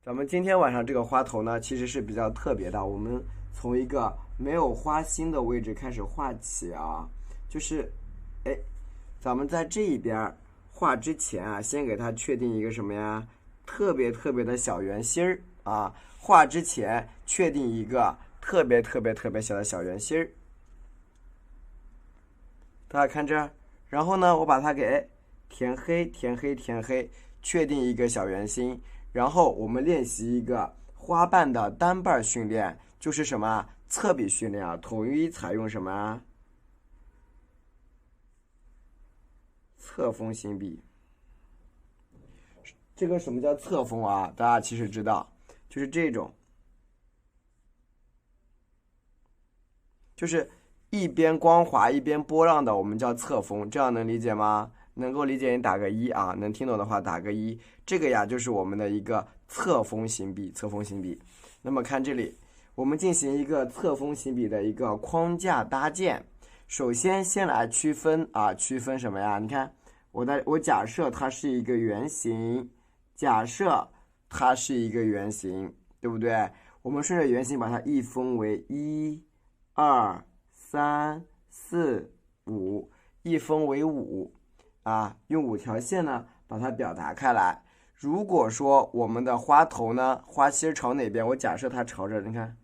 咱们今天晚上这个花头呢，其实是比较特别的。我们从一个没有花心的位置开始画起啊，就是，哎，咱们在这一边画之前啊，先给它确定一个什么呀？特别特别的小圆心儿啊。画之前确定一个特别特别特别小的小圆心儿。大家看这儿，然后呢，我把它给填黑，填黑，填黑，确定一个小圆心。然后我们练习一个花瓣的单瓣训练，就是什么侧笔训练啊，统一采用什么侧锋行笔。这个什么叫侧锋啊？大家其实知道，就是这种，就是一边光滑一边波浪的，我们叫侧锋，这样能理解吗？能够理解你打个一啊，能听懂的话打个一。这个呀就是我们的一个侧锋行笔，侧锋行笔。那么看这里，我们进行一个侧锋行笔的一个框架搭建。首先先来区分啊，区分什么呀？你看我假设它是一个圆形，假设它是一个圆形，对不对？我们顺着圆形把它一分为1、2、3、4、5，一分为5啊，用5条线呢把它表达开来。如果说我们的花头呢，花心朝哪边？我假设它朝着，你看，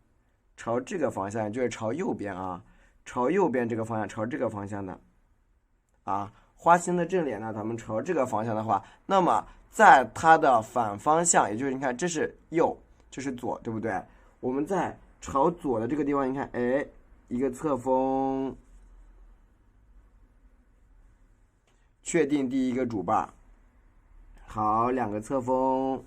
朝这个方向，就是朝右边啊，朝右边这个方向，朝这个方向的啊。花心的正脸呢，咱们朝这个方向的话，那么在它的反方向，也就是你看，这是右，这是左，对不对？我们在朝左的这个地方，你看，哎，一个侧锋，确定第一个主瓣。好，两个侧锋，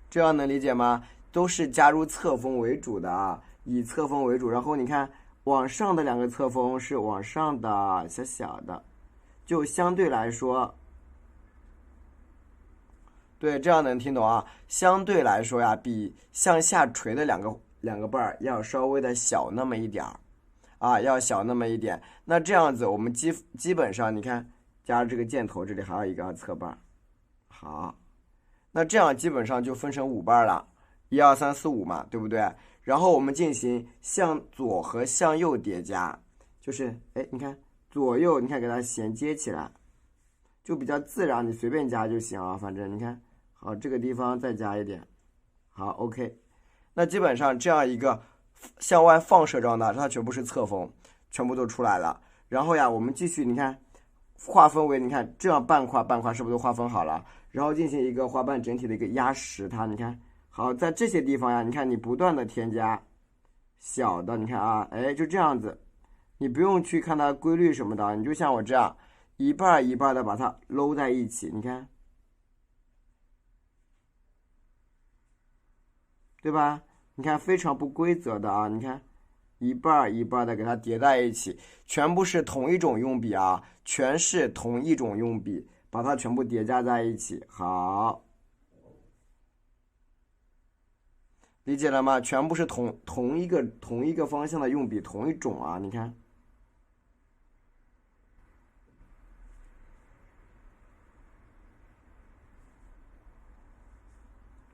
这样能理解吗？都是加入侧锋为主的啊，以侧锋为主。然后你看往上的两个侧锋是往上的小小的，就相对来说，对，这样能听懂啊？相对来说呀，比向下垂的两个瓣儿要稍微的小那么一点儿啊，要小那么一点。那这样子，我们基本上你看，加入这个箭头，这里还有一个侧瓣，好。那这样基本上就分成5瓣了，1、2、3、4、5嘛，对不对？然后我们进行向左和向右叠加，就是哎，你看左右，你看给它衔接起来，就比较自然，你随便加就行啊。反正你看，好，这个地方再加一点，好，OK。那基本上这样一个向外放射状的，它全部是侧锋，全部都出来了。然后呀，我们继续，你看划分为，你看这样半块半块是不是都划分好了？然后进行一个花瓣整体的一个压实它，你看好，在这些地方呀，你看你不断的添加小的，你看啊，哎，就这样子，你不用去看它规律什么的，你就像我这样一半一半的把它搂在一起，你看，对吧？你看非常不规则的啊，你看一半一半的给它叠在一起，全部是同一种用笔啊，全是同一种用笔，把它全部叠加在一起，好。理解了吗？全部是同一个方向的用笔，同一种啊！你看，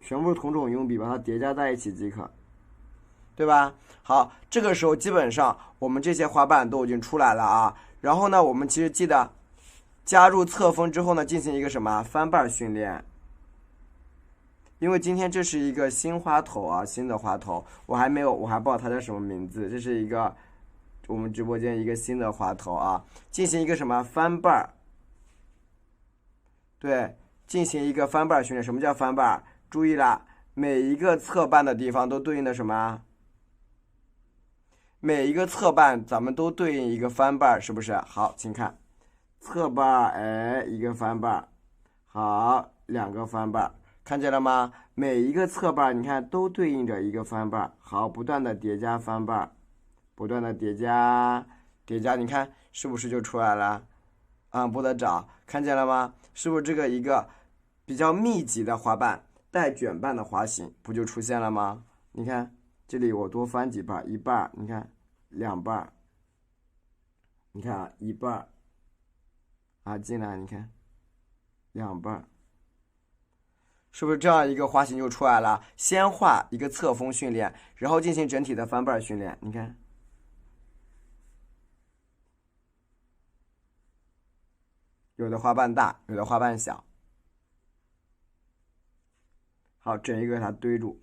全部是同种用笔，把它叠加在一起即可，对吧？好，这个时候基本上我们这些花瓣都已经出来了啊。然后呢，我们其实记得加入侧锋之后呢，进行一个什么翻瓣训练。因为今天这是一个新花头啊，新的花头，我还不知道它叫什么名字。这是一个我们直播间一个新的花头啊，进行一个什么翻瓣？对，进行一个翻瓣训练。什么叫翻瓣？注意了，每一个侧瓣的地方都对应的什么？每一个侧瓣咱们都对应一个翻瓣，是不是？好，请看侧瓣，哎，一个翻瓣，好，两个翻瓣。看见了吗？每一个侧瓣，你看都对应着一个翻瓣。好，不断的叠加翻瓣，不断的叠加，叠加，你看是不是就出来了？啊，不得找，看见了吗？是不是这个一个比较密集的花瓣，带卷瓣的花型，不就出现了吗？你看这里我多翻几瓣，一瓣，你看2瓣，你看啊，一瓣啊，进来，你看2瓣。是不是这样一个花型就出来了？先画一个侧锋训练，然后进行整体的翻瓣训练。你看，有的花瓣大，有的花瓣小。好，整一个给它堆住。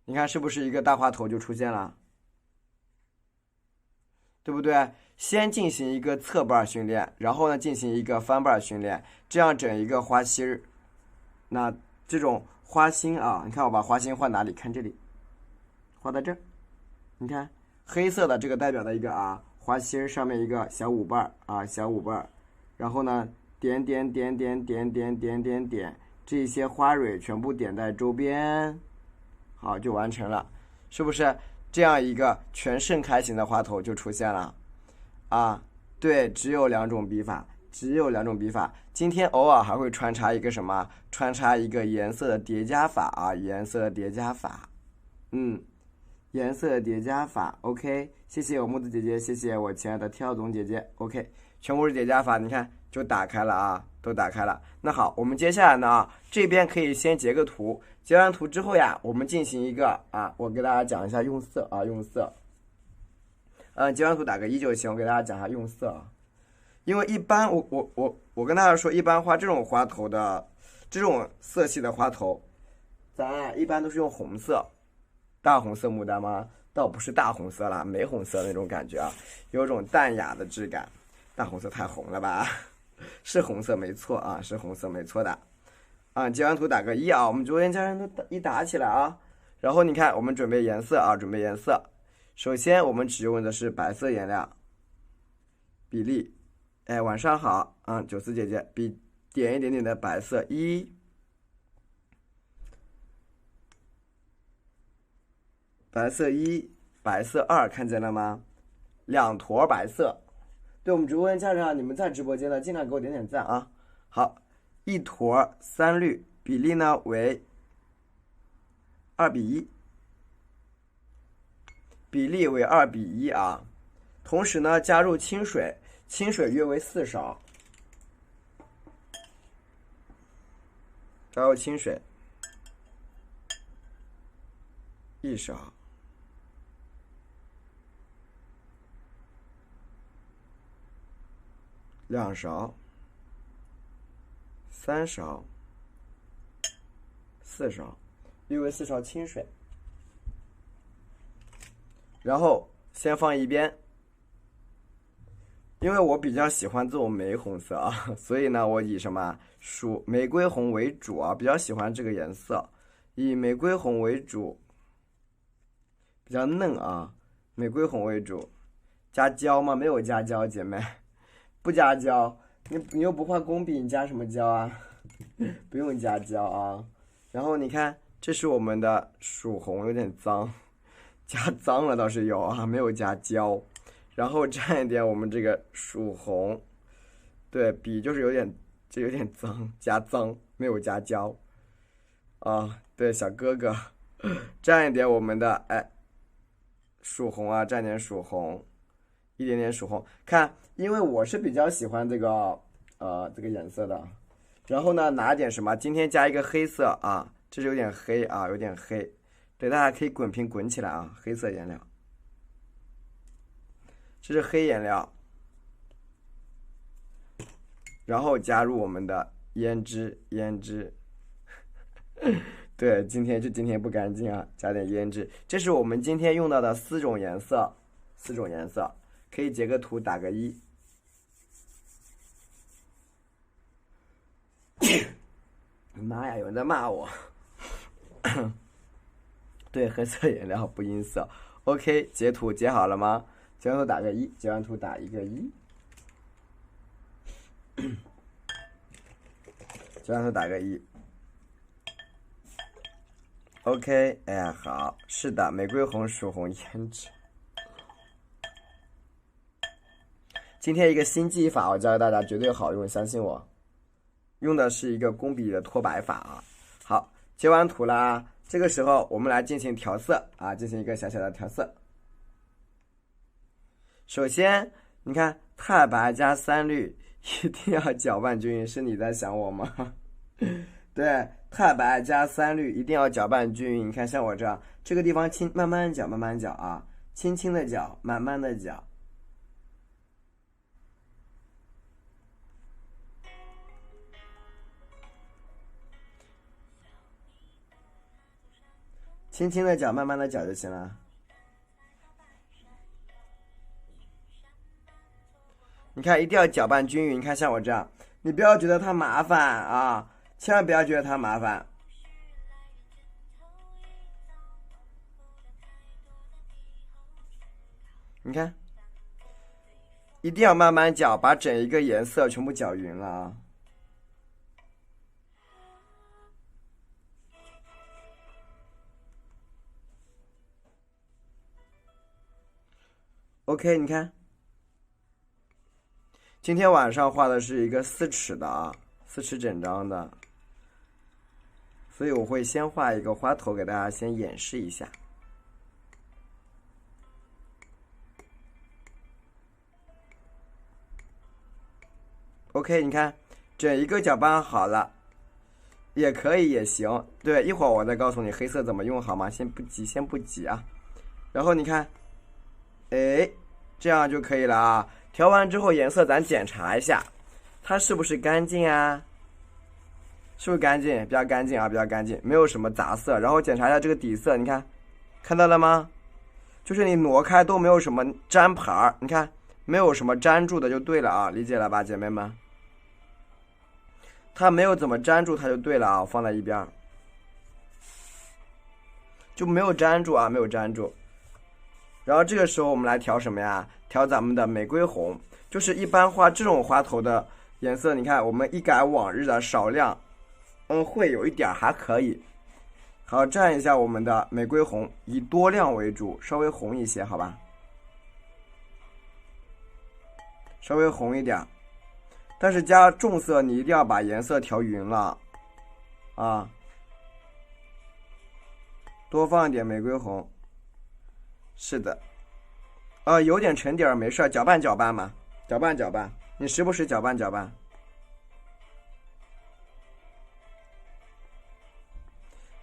你看是不是一个大花头就出现了？对不对？先进行一个侧瓣训练，然后呢进行一个翻瓣训练，这样整一个花心儿。那这种花心啊，你看我把花心画哪里？看这里，画在这儿。你看黑色的这个代表的一个花心上面一个小舞瓣小舞瓣，然后呢点点点点点点点点点，这些花蕊全部点在周边，好就完成了，是不是？这样一个全盛开型的花头就出现了对，只有两种笔法，只有两种笔法。今天偶尔还会穿插一个什么？穿插一个颜色的叠加法颜色的叠加法，颜色的叠加法 ，OK， 谢谢我木子姐姐，谢谢我亲爱的跳总姐姐 ，OK， 全部是叠加法，你看就打开了都打开了。那好，我们接下来呢这边可以先截个图，截完图之后呀，我们进行一个我给大家讲一下用色用色。截完图打个1就行，我给大家讲一下用色因为一般我跟大家说，一般画这种花头的这种色系的花头，咱一般都是用红色，大红色牡丹吗？倒不是大红色啦，玫红色那种感觉有种淡雅的质感。大红色太红了吧？是红色没错是红色没错的截完图打个1我们直播间家人都一打起来然后你看我们准备颜色准备颜色。首先我们使用的是白色颜料，比例，晚上好九思姐姐，点一点点的白色1，白色1，白色2，看见了吗？2坨白色。对我们直播间家人你们在直播间的尽量给我点点赞好，1坨3绿，比例呢为2:1。比例为2:1同时呢加入清水，清水约为4勺，加入清水1勺，2勺，3勺，4勺，约为4勺清水。然后先放一边，因为我比较喜欢这种玫红色所以呢我以什么属玫瑰红为主比较喜欢这个颜色，以玫瑰红为主，比较嫩玫瑰红为主。加胶吗？没有加胶，姐妹不加胶，你又不画工笔，你加什么胶不用加胶然后你看这是我们的曙红，有点脏，加脏了倒是有没有加胶。然后蘸一点我们这个曙红，对，笔就是有点脏，加脏，没有加胶对，小哥哥蘸一点我们的曙红蘸点曙红，一点点曙红。看，因为我是比较喜欢这个这个颜色的，然后呢拿点什么，今天加一个黑色这是有点黑有点黑，对，大家可以滚屏滚起来黑色颜料，这是黑颜料，然后加入我们的胭脂对，今天不干净加点胭脂。这是我们今天用到的4种颜色，可以截个图打个1。妈呀，有人在骂我对，黑色颜料不阴色。 OK， 截图截好了吗？截完图打个1，截完图打一个1，截完图打个1。OK， 好，是的，玫瑰红、曙红、胭脂。今天一个新技法，我教给大家，绝对好用，相信我。用的是一个工笔的脱白法好，截完图啦，这个时候我们来进行调色进行一个小小的调色。首先，你看太白加3绿，一定要搅拌均匀，是你在想我吗？对，太白加3绿一定要搅拌均匀。你看，像我这样，这个地方慢慢搅，慢慢搅啊，轻轻的搅，慢慢的搅，轻轻的搅，慢慢的搅就行了。你看，一定要搅拌均匀。你看，像我这样，你不要觉得它麻烦啊，千万不要觉得它麻烦。你看，一定要慢慢搅，把整一个颜色全部搅匀了啊。OK，你看，今天晚上画的是一个4尺的啊，4尺整张的，所以我会先画一个花头给大家先演示一下。OK， 你看，整一个搅拌好了，也可以也行。对，一会儿我再告诉你黑色怎么用好吗？先不急，先不急啊。然后你看，哎，这样就可以了啊。调完之后颜色咱检查一下，它是不是干净啊？是不是干净？比较干净啊，比较干净，没有什么杂色。然后检查一下这个底色，你看，看到了吗？就是你挪开都没有什么粘盘儿，你看没有什么粘住的就对了啊，理解了吧，姐妹们？它没有怎么粘住，它就对了啊，我放在一边，就没有粘住啊，没有粘住。然后这个时候我们来调什么呀？调咱们的玫瑰红，就是一般画这种花头的颜色，你看我们一改往日的少量，会有一点还可以。好，蘸一下我们的玫瑰红，以多量为主，稍微红一些，好吧？稍微红一点，但是加重色你一定要把颜色调匀了啊！多放一点玫瑰红。是的，有点沉底儿没事，搅拌搅拌嘛，搅拌搅拌，你时不时搅拌搅拌。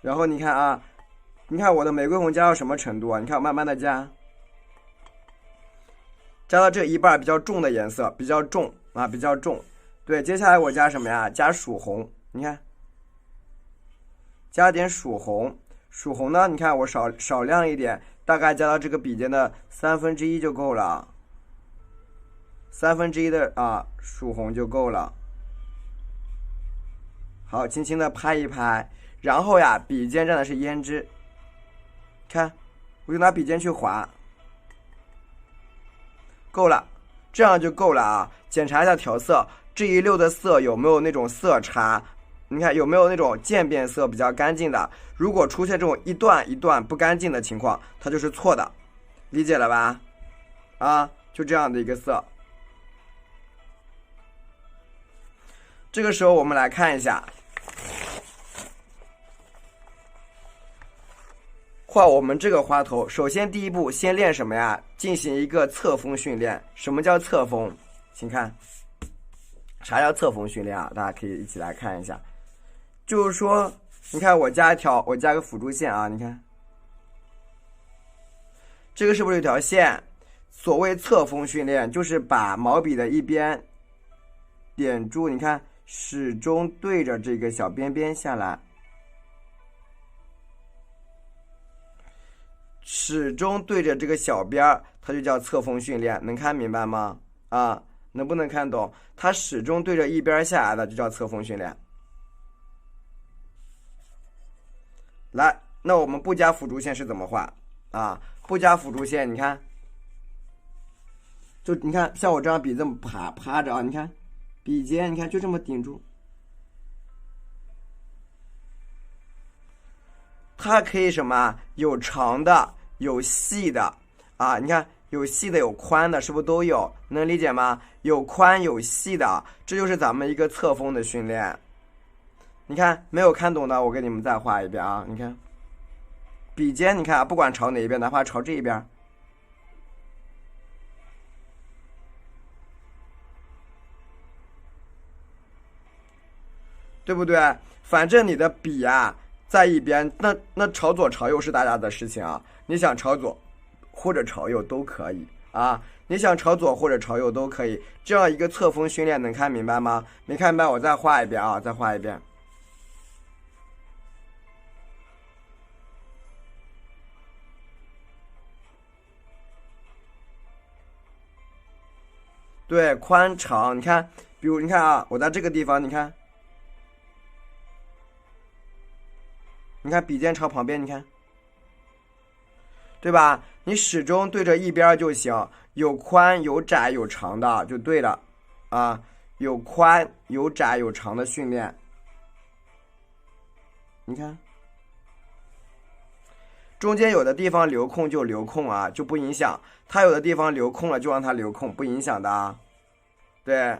然后你看啊，你看我的玫瑰红加到什么程度啊？你看我慢慢的加，加到这一半比较重的颜色，比较重啊，比较重。对，接下来我加什么呀？加曙红，你看，加点曙红。曙红呢，你看我少量一点，大概加到这个笔尖的1/3就够了，1/3的啊曙红就够了。好，轻轻的拍一拍，然后呀，笔尖蘸的是胭脂，看，我就拿笔尖去划，够了，这样就够了啊。检查一下调色，这一溜的色有没有那种色差？你看有没有那种渐变色比较干净的？如果出现这种一段一段不干净的情况，它就是错的，理解了吧？啊，就这样的一个色。这个时候我们来看一下，画我们这个花头。首先第一步先练什么呀？进行一个侧锋训练。什么叫侧锋？请看，啥叫侧锋训练啊？大家可以一起来看一下。就是说，你看我加个辅助线啊，你看，这个是不是有条线？所谓侧锋训练，就是把毛笔的一边点住，你看，始终对着这个小边边下来，始终对着这个小边，它就叫侧锋训练，能看明白吗？啊，能不能看懂？它始终对着一边下来的就叫侧锋训练。来，那我们不加辅助线是怎么画啊？不加辅助线，你看，就你看像我这样笔这么趴着啊，你看笔尖，你看就这么顶住，它可以什么？有长的，有细的啊，你看有细的有宽的，是不是都有？能理解吗？有宽有细的，这就是咱们一个侧锋的训练。你看没有看懂的，我给你们再画一遍啊！你看，笔尖，你看啊，不管朝哪一边，哪怕朝这一边，对不对？反正你的笔啊在一边，那朝左朝右是大家的事情啊，你想朝左或者朝右都可以啊，你想朝左或者朝右都可以。这样一个侧锋训练能看明白吗？没看明白我再画一遍啊，再画一遍。对，宽长，你看，比如你看啊，我在这个地方，你看笔尖朝旁边，你看，对吧？你始终对着一边就行，有宽有窄有长的就对了啊，有宽有窄有长的训练，你看，中间有的地方留空就留空啊，就不影响。它有的地方留空了就让它留空，不影响的啊。对，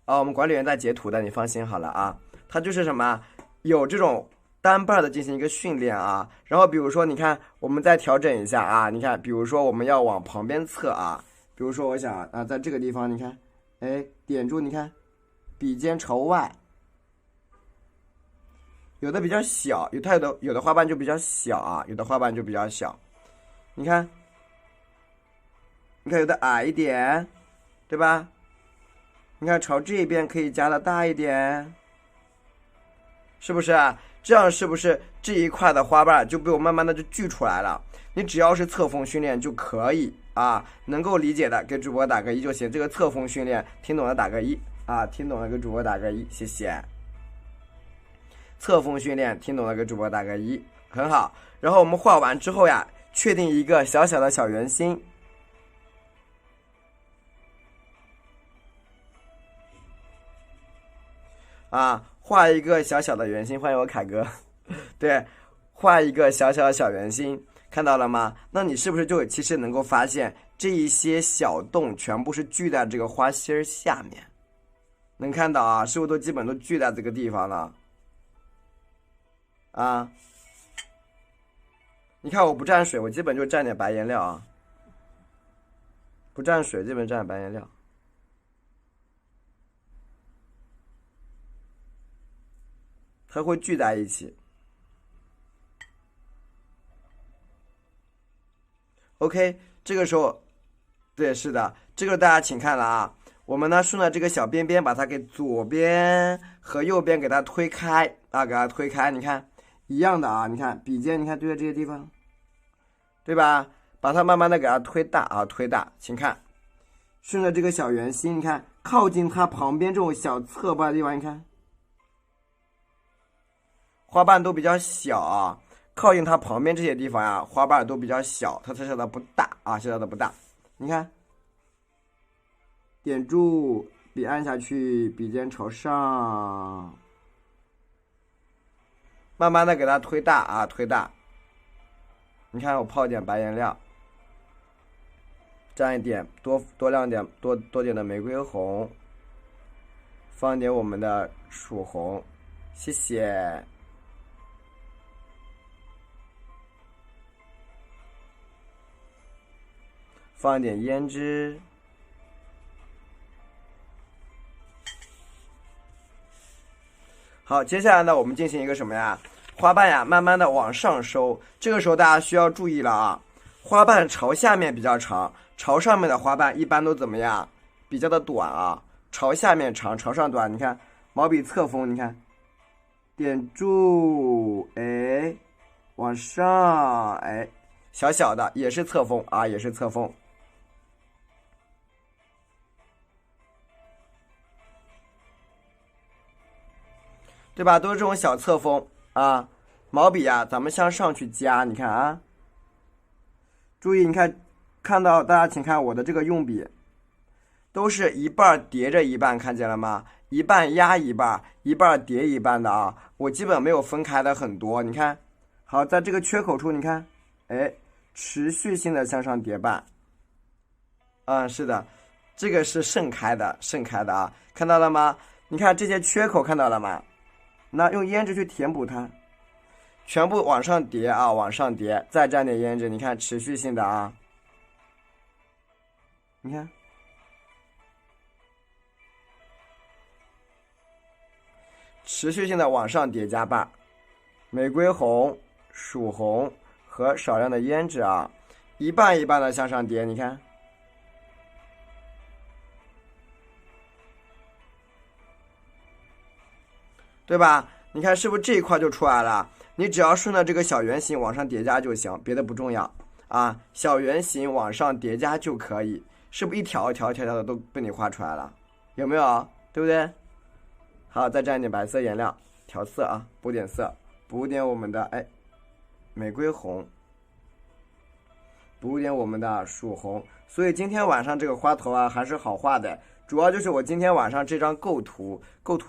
我们管理员在截图的，你放心好了啊。它就是什么，有这种单瓣的进行一个训练啊。然后比如说，你看，我们再调整一下啊。你看，比如说我们要往旁边侧啊。比如说，我想啊，在这个地方，你看，哎，点住，你看，笔尖朝外。有的比较小，有的花瓣就比较小啊，有的花瓣就比较小。你看，有的矮一点，对吧？你看朝这边可以加的大一点，是不是啊？这样是不是这一块的花瓣就被我慢慢的就锯出来了？你只要是侧锋训练就可以啊，能够理解的给主播打个1就行。这个侧锋训练听懂了打个1啊，听懂了给主播打个1，谢谢。侧锋训练听懂了给主播打个1，很好。然后我们画完之后呀，确定一个小小的小圆心。啊，画一个小小的圆心，欢迎我凯哥。对，画一个小小的小圆心，看到了吗？那你是不是就其实能够发现这一些小洞全部是聚在这个花心下面？能看到啊？是不是都基本都聚在这个地方了？啊，你看我不蘸水，我基本就蘸点白颜料啊，不蘸水，基本蘸点白颜料。它会聚在一起。OK， 这个时候，对，是的，这个大家请看了啊。我们呢顺着这个小边边，把它给左边和右边给它推开啊，给它推开。你看，一样的啊，你看笔尖，你看对着这些地方，对吧？把它慢慢的给它推大啊，推大。请看，顺着这个小圆心，你看靠近它旁边这种小侧瓣的地方，你看。花瓣都比较小啊，靠近它旁边这些地方呀，花瓣都比较小，它小的不大啊，小的不大。你看，点住，笔按下去，笔尖朝上，慢慢的给它推大啊，推大。你看我泡一点白颜料，蘸一点多亮点多点的玫瑰红，放一点我们的曙红，谢谢。放一点胭脂，好，接下来呢，我们进行一个什么呀？花瓣呀，慢慢的往上收。这个时候大家需要注意了啊，花瓣朝下面比较长，朝上面的花瓣一般都怎么样？比较的短啊，朝下面长，朝上短。你看毛笔侧锋，你看，点住，哎，往上，哎，小小的也是侧锋啊，也是侧锋。对吧？都是这种小侧锋啊，毛笔啊，咱们向上去加，你看啊，注意，你看到大家请看我的这个用笔，都是一半叠着一半，看见了吗？一半压一半，一半叠一半的啊，我基本没有分开的很多，你看，好，在这个缺口处，你看，哎，持续性的向上叠半，是的，这个是盛开的啊，看到了吗？你看这些缺口看到了吗？那用胭脂去填补它，全部往上叠啊，往上叠，再蘸点胭脂，你看持续性的啊，你看，持续性的往上叠加瓣，玫瑰红、曙红和少量的胭脂啊，一瓣一瓣的向上叠，你看，对吧？你看是不是这一块就出来了？你只要顺着这个小圆形往上叠加就行，别的不重要啊。小圆形往上叠加就可以，是不是一条一条一条的都被你画出来了？有没有？对不对？好，再蘸一点白色颜料调色啊，补点色，补点我们的玫瑰红，补点我们的曙红。所以今天晚上这个花头啊还是好画的。主要就是我今天晚上这张构图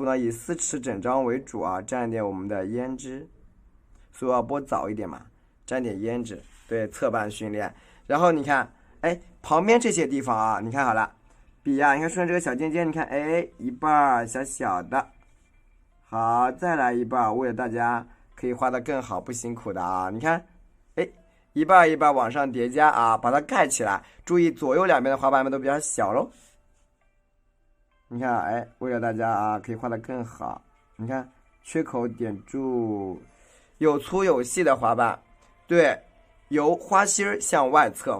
呢以4尺整张为主啊，蘸一点我们的胭脂，所以我要拨早一点嘛，蘸点胭脂，对，侧瓣训练。然后你看，旁边这些地方啊，你看好了，笔啊，你看顺着这个小尖尖，你看，一半小小的，好，再来一半，为了大家可以画得更好，不辛苦的啊，你看，一半一半往上叠加啊，把它盖起来，注意左右两边的花瓣都比较小咯。你看，为了大家啊，可以画得更好。你看，缺口点住，有粗有细的花瓣，对，由花心向外侧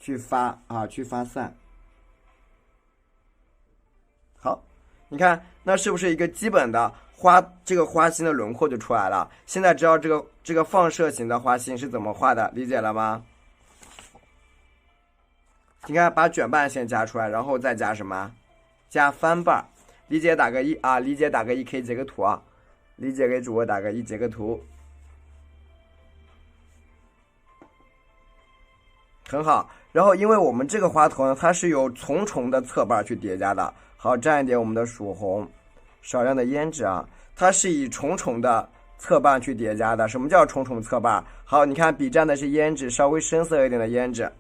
去发散。好，你看，那是不是一个基本的这个花心的轮廓就出来了？现在知道这个放射型的花心是怎么画的，理解了吗？你看，把卷瓣先加出来，然后再加什么？加翻瓣，理解打个1啊，理解打个1，可以截个图啊，理解给主播打个1，截个图，很好。然后因为我们这个花头呢，它是由重重的侧瓣去叠加的，好，蘸一点我们的曙红，少量的胭脂啊，它是以重重的侧瓣去叠加的。什么叫重重侧瓣？好，你看笔蘸的是胭脂，稍微深色一点的胭脂，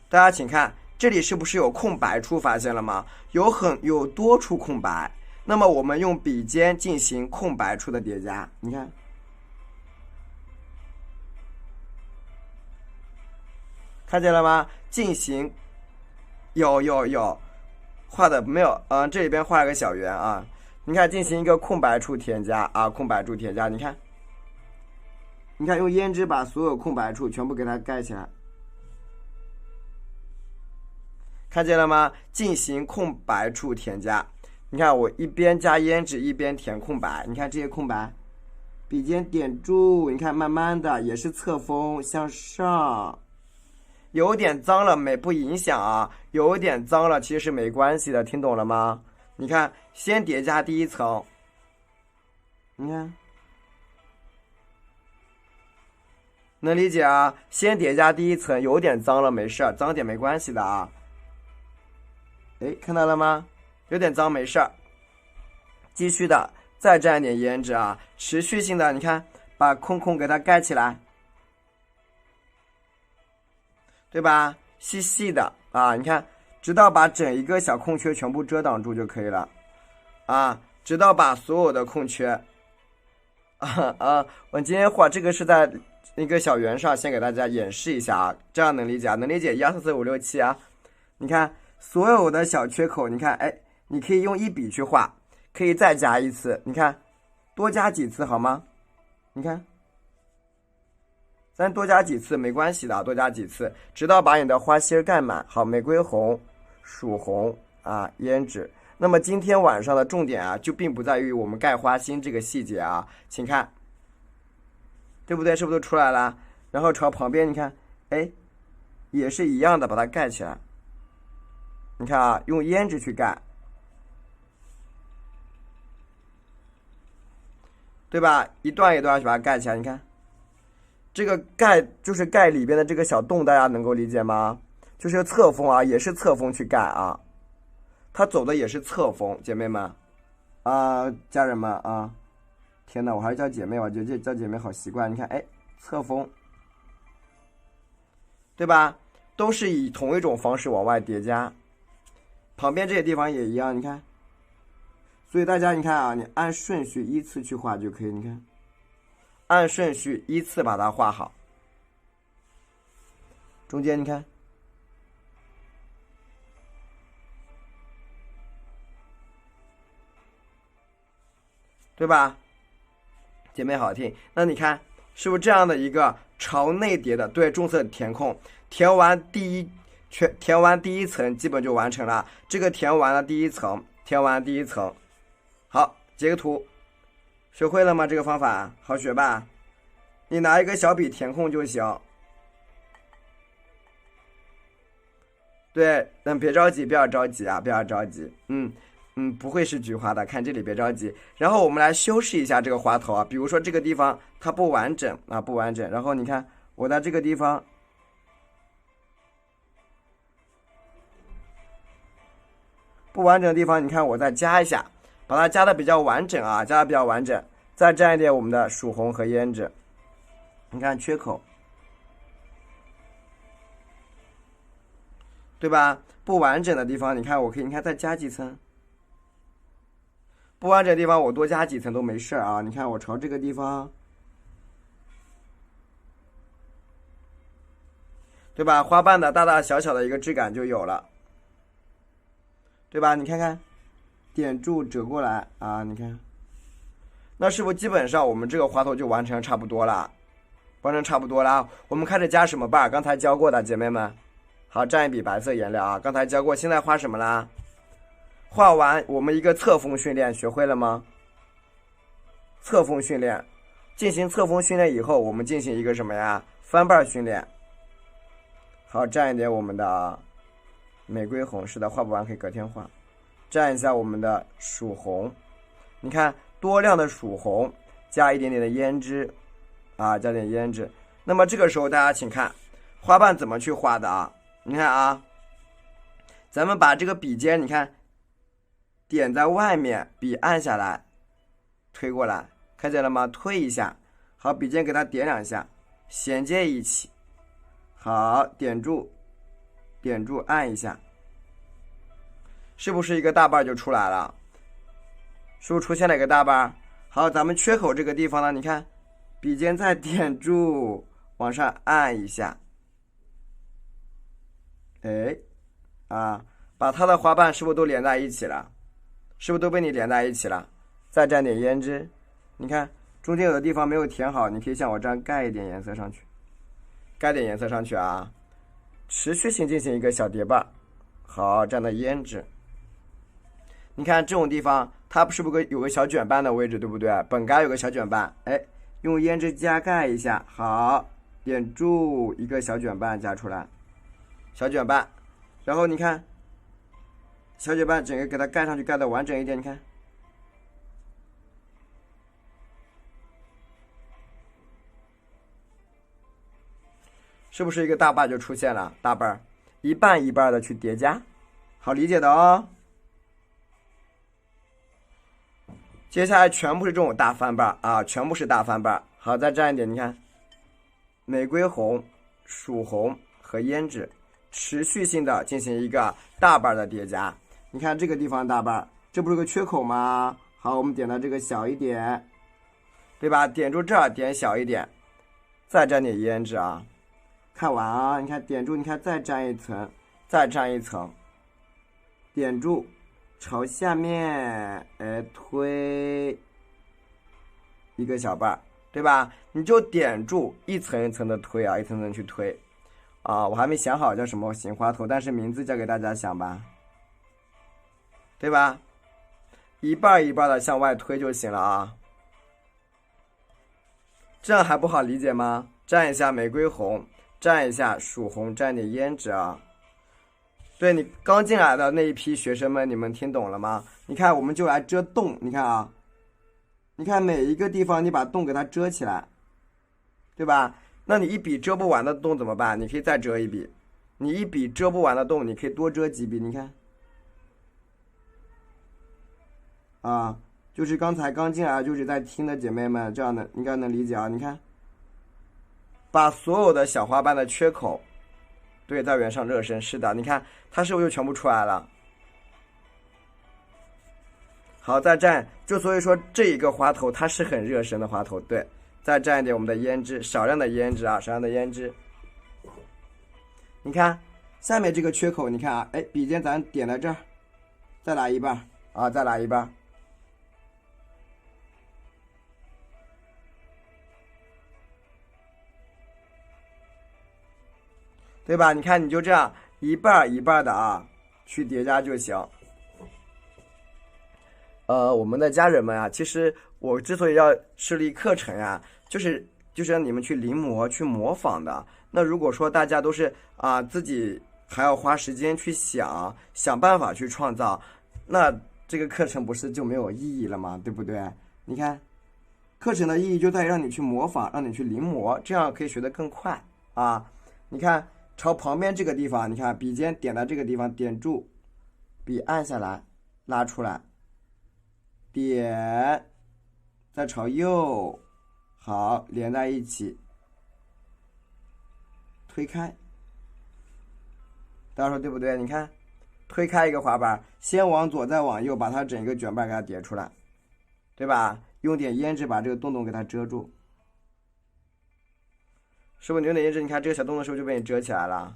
大家请看。这里是不是有空白处？发现了吗？有多处空白，那么我们用笔尖进行空白处的叠加。你看，看见了吗？进行有画的没有？这里边画了个小圆啊。你看，进行一个空白处添加啊，空白处添加。你看用胭脂把所有空白处全部给它盖起来。看见了吗？进行空白处添加。你看我一边加胭脂一边填空白，你看这些空白，笔尖点住，你看慢慢的也是侧锋向上，有点脏了不影响啊，有点脏了其实是没关系的，听懂了吗？你看先叠加第一层，你看能理解啊？先叠加第一层，有点脏了没事，脏点没关系的啊。看到了吗？有点脏没事儿，继续的再蘸一点胭脂啊，持续性的，你看把空给它盖起来，对吧？细细的啊，你看直到把整一个小空缺全部遮挡住就可以了啊，直到把所有的空缺我今天画这个是在一个小圆上，先给大家演示一下啊，这样能理解啊？能理解1、2、3、4、5、6、7啊？你看所有的小缺口，你看，你可以用1笔去画，可以再加一次，你看，多加几次好吗？你看，咱多加几次没关系的，多加几次，直到把你的花心盖满。好，玫瑰红、曙红啊，胭脂。那么今天晚上的重点啊，就并不在于我们盖花心这个细节啊，请看，对不对？是不是都出来了？然后朝旁边，你看，也是一样的，把它盖起来。你看啊，用胭脂去盖，对吧？一段一段去把它盖起来。你看，这个盖就是盖里边的这个小洞，大家能够理解吗？就是侧锋啊，也是侧锋去盖啊，它走的也是侧锋，姐妹们啊，家人们啊，天哪，我还是叫姐妹，我觉得叫姐妹好习惯。你看，侧锋，对吧？都是以同一种方式往外叠加。旁边这些地方也一样，你看，所以大家你看啊，你按顺序依次去画就可以。你看，按顺序依次把它画好。中间你看，对吧？姐妹好听。那你看是不是这样的一个朝内叠的？对，重色填空，填完第一层基本就完成了。这个填完了第一层，好，截个图，学会了吗？这个方法好学吧？你拿一个小笔填空就行。对，别着急，不要着急啊，不要着急。不会是菊花的，看这里别着急。然后我们来修饰一下这个花头啊，比如说这个地方它不完整啊，不完整。然后你看我在这个地方不完整的地方，你看我再加一下，把它加的比较完整啊，加的比较完整。再蘸一点我们的曙红和胭脂，你看缺口。对吧？不完整的地方，你看我可以，你看再加几层。不完整的地方我多加几层都没事啊。你看我朝这个地方，对吧？花瓣的大大小小的一个质感就有了，对吧？你看看，点住折过来啊，你看，那是不是基本上我们这个花头就完成差不多了？完成差不多了，我们开始加什么瓣？刚才教过的姐妹们。好，蘸一笔白色颜料啊，刚才教过，现在画什么啦？画完我们一个侧锋训练，学会了吗？侧锋训练，进行侧锋训练以后，我们进行一个什么呀？翻瓣训练。好，蘸一点我们的玫瑰红，是的，画不完可以隔天画。蘸一下我们的曙红，你看多量的曙红，加一点点的胭脂啊，加点胭脂。那么这个时候大家请看，花瓣怎么去画的啊？你看啊，咱们把这个笔尖，你看，点在外面，笔按下来，推过来，看见了吗？推一下，好，笔尖给它点两下，衔接一起，好，点住，按一下，是不是一个大瓣就出来了？是不是出现了一个大瓣？好，咱们缺口这个地方呢，你看，笔尖再点住，往上按一下。把它的花瓣是不是都连在一起了？是不是都被你连在一起了？再蘸点胭脂，你看中间有的地方没有填好，你可以像我这样盖一点颜色上去，啊，持续性进行一个小叠瓣。好，蘸的胭脂，你看这种地方它是不是有个小卷瓣的位置，对不对？本该有个小卷瓣，用胭脂加盖一下，好，点住一个小卷瓣加出来。小卷瓣，然后你看，小卷瓣整个给它盖上去，盖的完整一点。你看，是不是一个大瓣就出现了？大瓣，一瓣一瓣的去叠加，好理解的哦。接下来全部是这种大翻瓣啊，全部是大翻瓣。好，再蘸一点，你看，玫瑰红、曙红和胭脂。持续性的进行一个大瓣的叠加，你看这个地方大瓣，这不是个缺口吗？好，我们点到这个小一点，对吧？点住这儿，点小一点，再蘸点胭脂啊。看完啊，你看点住，你看再蘸一层，点住，朝下面推一个小瓣，对吧？你就点住，一层一层的推啊，一层层去推。我还没想好叫什么型花头，但是名字交给大家想吧，对吧？一瓣一瓣的向外推就行了啊。这样还不好理解吗？蘸一下玫瑰红，蘸一下曙红，蘸点胭脂啊。对，你刚进来的那一批学生们，你们听懂了吗？你看，我们就来遮洞，你看啊，你看每一个地方你把洞给它遮起来，对吧？那你一笔遮不完的洞怎么办？你可以再遮一笔。你一笔遮不完的洞，你可以多遮几笔。你看，就是刚才刚进来就是在听的姐妹们，这样的应该能理解啊。你看，把所有的小花瓣的缺口，对，在圆上热身。是的，你看它是不是就全部出来了？好，再蘸，就所以说这一个花头它是很热身的花头，对。再蘸一点我们的胭脂，少量的胭脂啊，少量的胭脂。你看下面这个缺口，你看啊，笔尖咱点在这儿，再来一瓣啊，再来一瓣。对吧？你看你就这样一半一半的啊，去叠加就行。我们的家人们啊，其实我之所以要设立课程呀，就是让你们去临摹、去模仿的。那如果说大家都是自己还要花时间去想办法去创造，那这个课程不是就没有意义了吗？对不对？你看，课程的意义就在于让你去模仿，让你去临摹，这样可以学得更快啊。你看，朝旁边这个地方，你看笔尖点到这个地方，点住，笔按下来，拉出来。点，再朝右，好，连在一起，推开，大家说对不对？你看，推开一个滑板，先往左，再往右，把它整个卷板给它叠出来，对吧？用点胭脂把这个洞洞给它遮住，是不是？你用点胭脂，你看这个小洞洞是不是就被你遮起来了？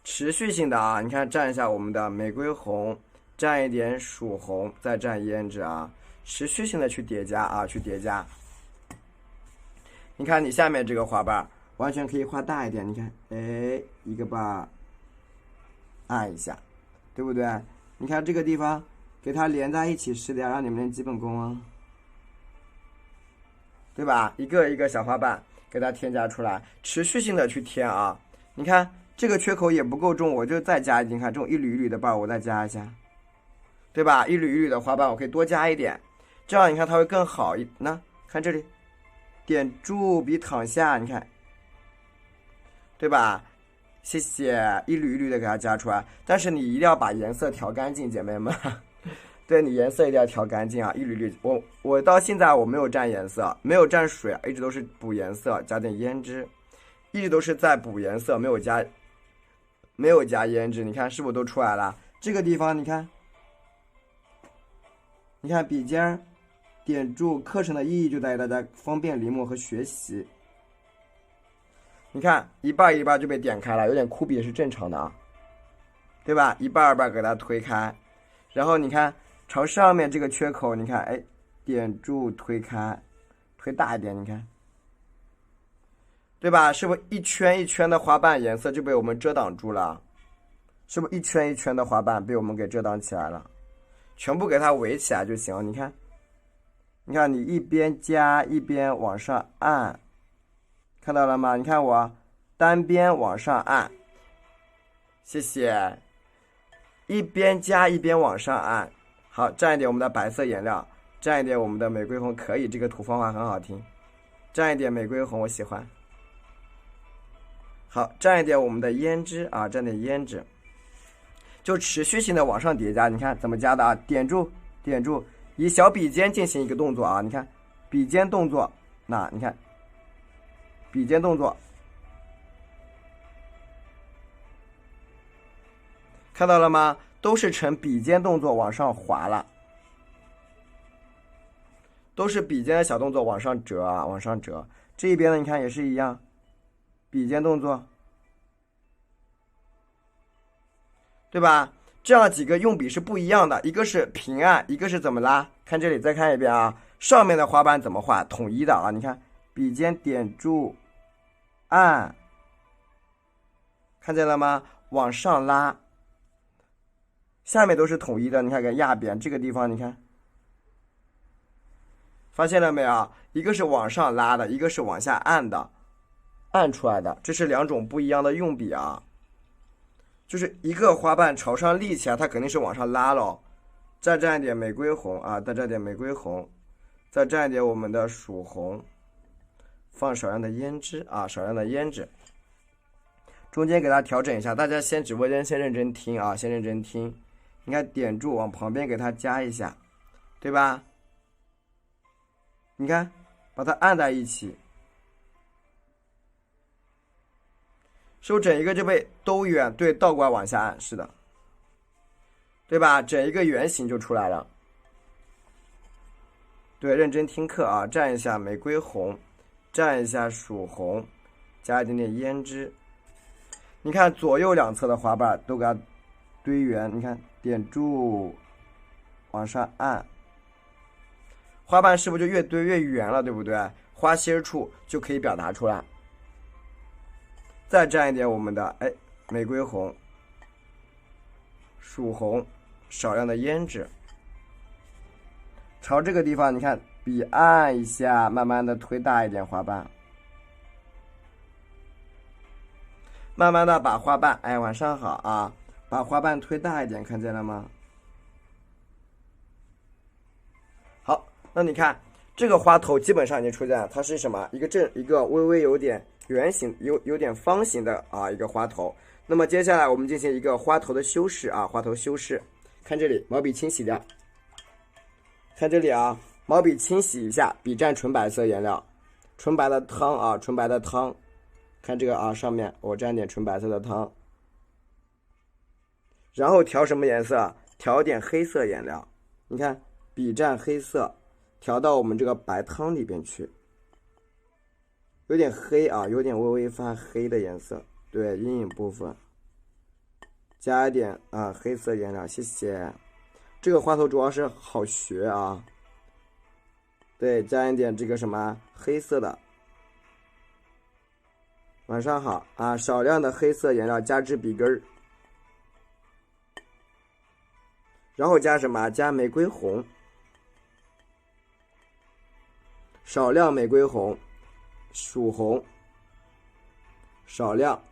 持续性的啊，你看蘸一下我们的玫瑰红。蘸一点曙红，再蘸胭脂啊，持续性的去叠加啊，去叠加。你看你下面这个花瓣完全可以画大一点，你看，哎，一个瓣按一下，对不对？你看这个地方给它连在一起，是的呀，让你们练基本功啊，对吧？一个一个小花瓣给它添加出来，持续性的去添啊。你看这个缺口也不够重，我就再加一点，看这种一缕一缕的瓣我再加一下。对吧？一缕一缕的花瓣我可以多加一点，这样你看它会更好一。那看这里，点住笔躺下，你看，对吧？谢谢，一缕一缕的给它加出来。但是你一定要把颜色调干净，姐妹们。对，你颜色一定要调干净啊，一缕缕。我到现在我没有蘸颜色，没有蘸水，一直都是补颜色，加点胭脂，一直都是在补颜色，没有加胭脂。你看是不是都出来了？这个地方你看。你看笔尖点住，课程的意义就在于大家方便临摹和学习。你看一半一半就被点开了，有点枯笔也是正常的啊，对吧？一半一半给它推开，然后你看朝上面这个缺口，你看哎，点住推开，推大一点，你看，对吧？是不是一圈一圈的花瓣颜色就被我们遮挡住了？是不是一圈一圈的花瓣被我们给遮挡起来了？全部给它围起来就行。你看，你一边加一边往上按，看到了吗？你看我单边往上按，谢谢。一边加一边往上按，好，蘸一点我们的白色颜料，蘸一点我们的玫瑰红，可以，这个土方法很好听。蘸一点玫瑰红，我喜欢。好，蘸一点我们的胭脂啊，蘸点胭脂。就持续性的往上叠加，你看怎么加的啊？点住，以小笔尖进行一个动作啊！你看，笔尖动作，那你看，笔尖动作，看到了吗？都是呈笔尖动作往上滑了，都是笔尖的小动作往上折啊，往上折。这一边呢，你看也是一样，笔尖动作。对吧？这样几个用笔是不一样的，一个是平按，一个是怎么拉？看这里，再看一遍啊。上面的花瓣怎么画？统一的啊。你看，笔尖点住，按，看见了吗？往上拉，下面都是统一的。你看，给压扁这个地方，你看，发现了没有？一个是往上拉的，一个是往下按的，按出来的，这是两种不一样的用笔啊。就是一个花瓣朝上立起来，它肯定是往上拉了。再蘸一点玫瑰红啊，再蘸点玫瑰红，再蘸一点我们的曙红，放少量的胭脂啊，少量的胭脂。中间给它调整一下，大家先直播间先认真听啊，先认真听。你看点住往旁边给它加一下，对吧？你看，把它按在一起。是不是整一个就被兜圆？对，倒过来往下按，是的，对吧？整一个圆形就出来了。对，认真听课啊！蘸一下玫瑰红，蘸一下曙红，加一点点胭脂。你看左右两侧的花瓣都给它堆圆，你看点住，往上按，花瓣是不是就越堆越圆了？对不对？花心处就可以表达出来。再蘸一点我们的玫瑰红、曙红，少量的胭脂。朝这个地方，你看笔按一下，慢慢的推大一点花瓣，慢慢的把花瓣，晚上好啊，把花瓣推大一点，看见了吗？好，那你看这个花头基本上已经出现了，它是什么？一个微微有点圆形、有点方形的一个花头。那么接下来我们进行一个花头的修饰啊，花头修饰。看这里，毛笔清洗掉。看这里啊，毛笔清洗一下，笔蘸纯白色颜料，纯白的汤啊，纯白的汤。看这个啊，上面我蘸点纯白色的汤，然后调什么颜色？调点黑色颜料。你看，笔蘸黑色，调到我们这个白汤里边去，有点黑啊，有点微微发黑的颜色。对，阴影部分加一点黑色颜料，谢谢。这个花头主要是好学啊。对，加一点这个什么黑色的。晚上好啊，少量的黑色颜料加至笔根儿，然后加什么？加玫瑰红，少量玫瑰红、曙红，少量，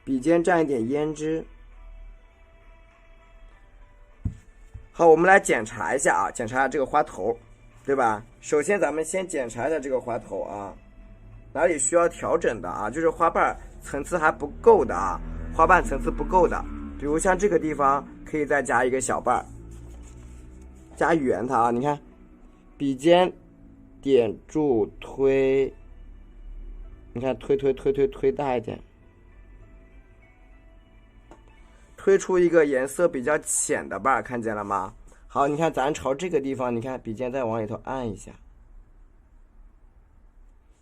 笔尖蘸一点胭脂。好，我们来检查一下啊，检查一下这个花头，对吧？首先咱们先检查一下这个花头啊，哪里需要调整的啊？就是花瓣层次还不够的啊，花瓣层次不够的，比如像这个地方可以再加一个小瓣，加圆它啊。你看，笔尖点住推，你看推大一点，推出一个颜色比较浅的瓣，看见了吗？好，你看咱朝这个地方，你看笔尖再往里头按一下，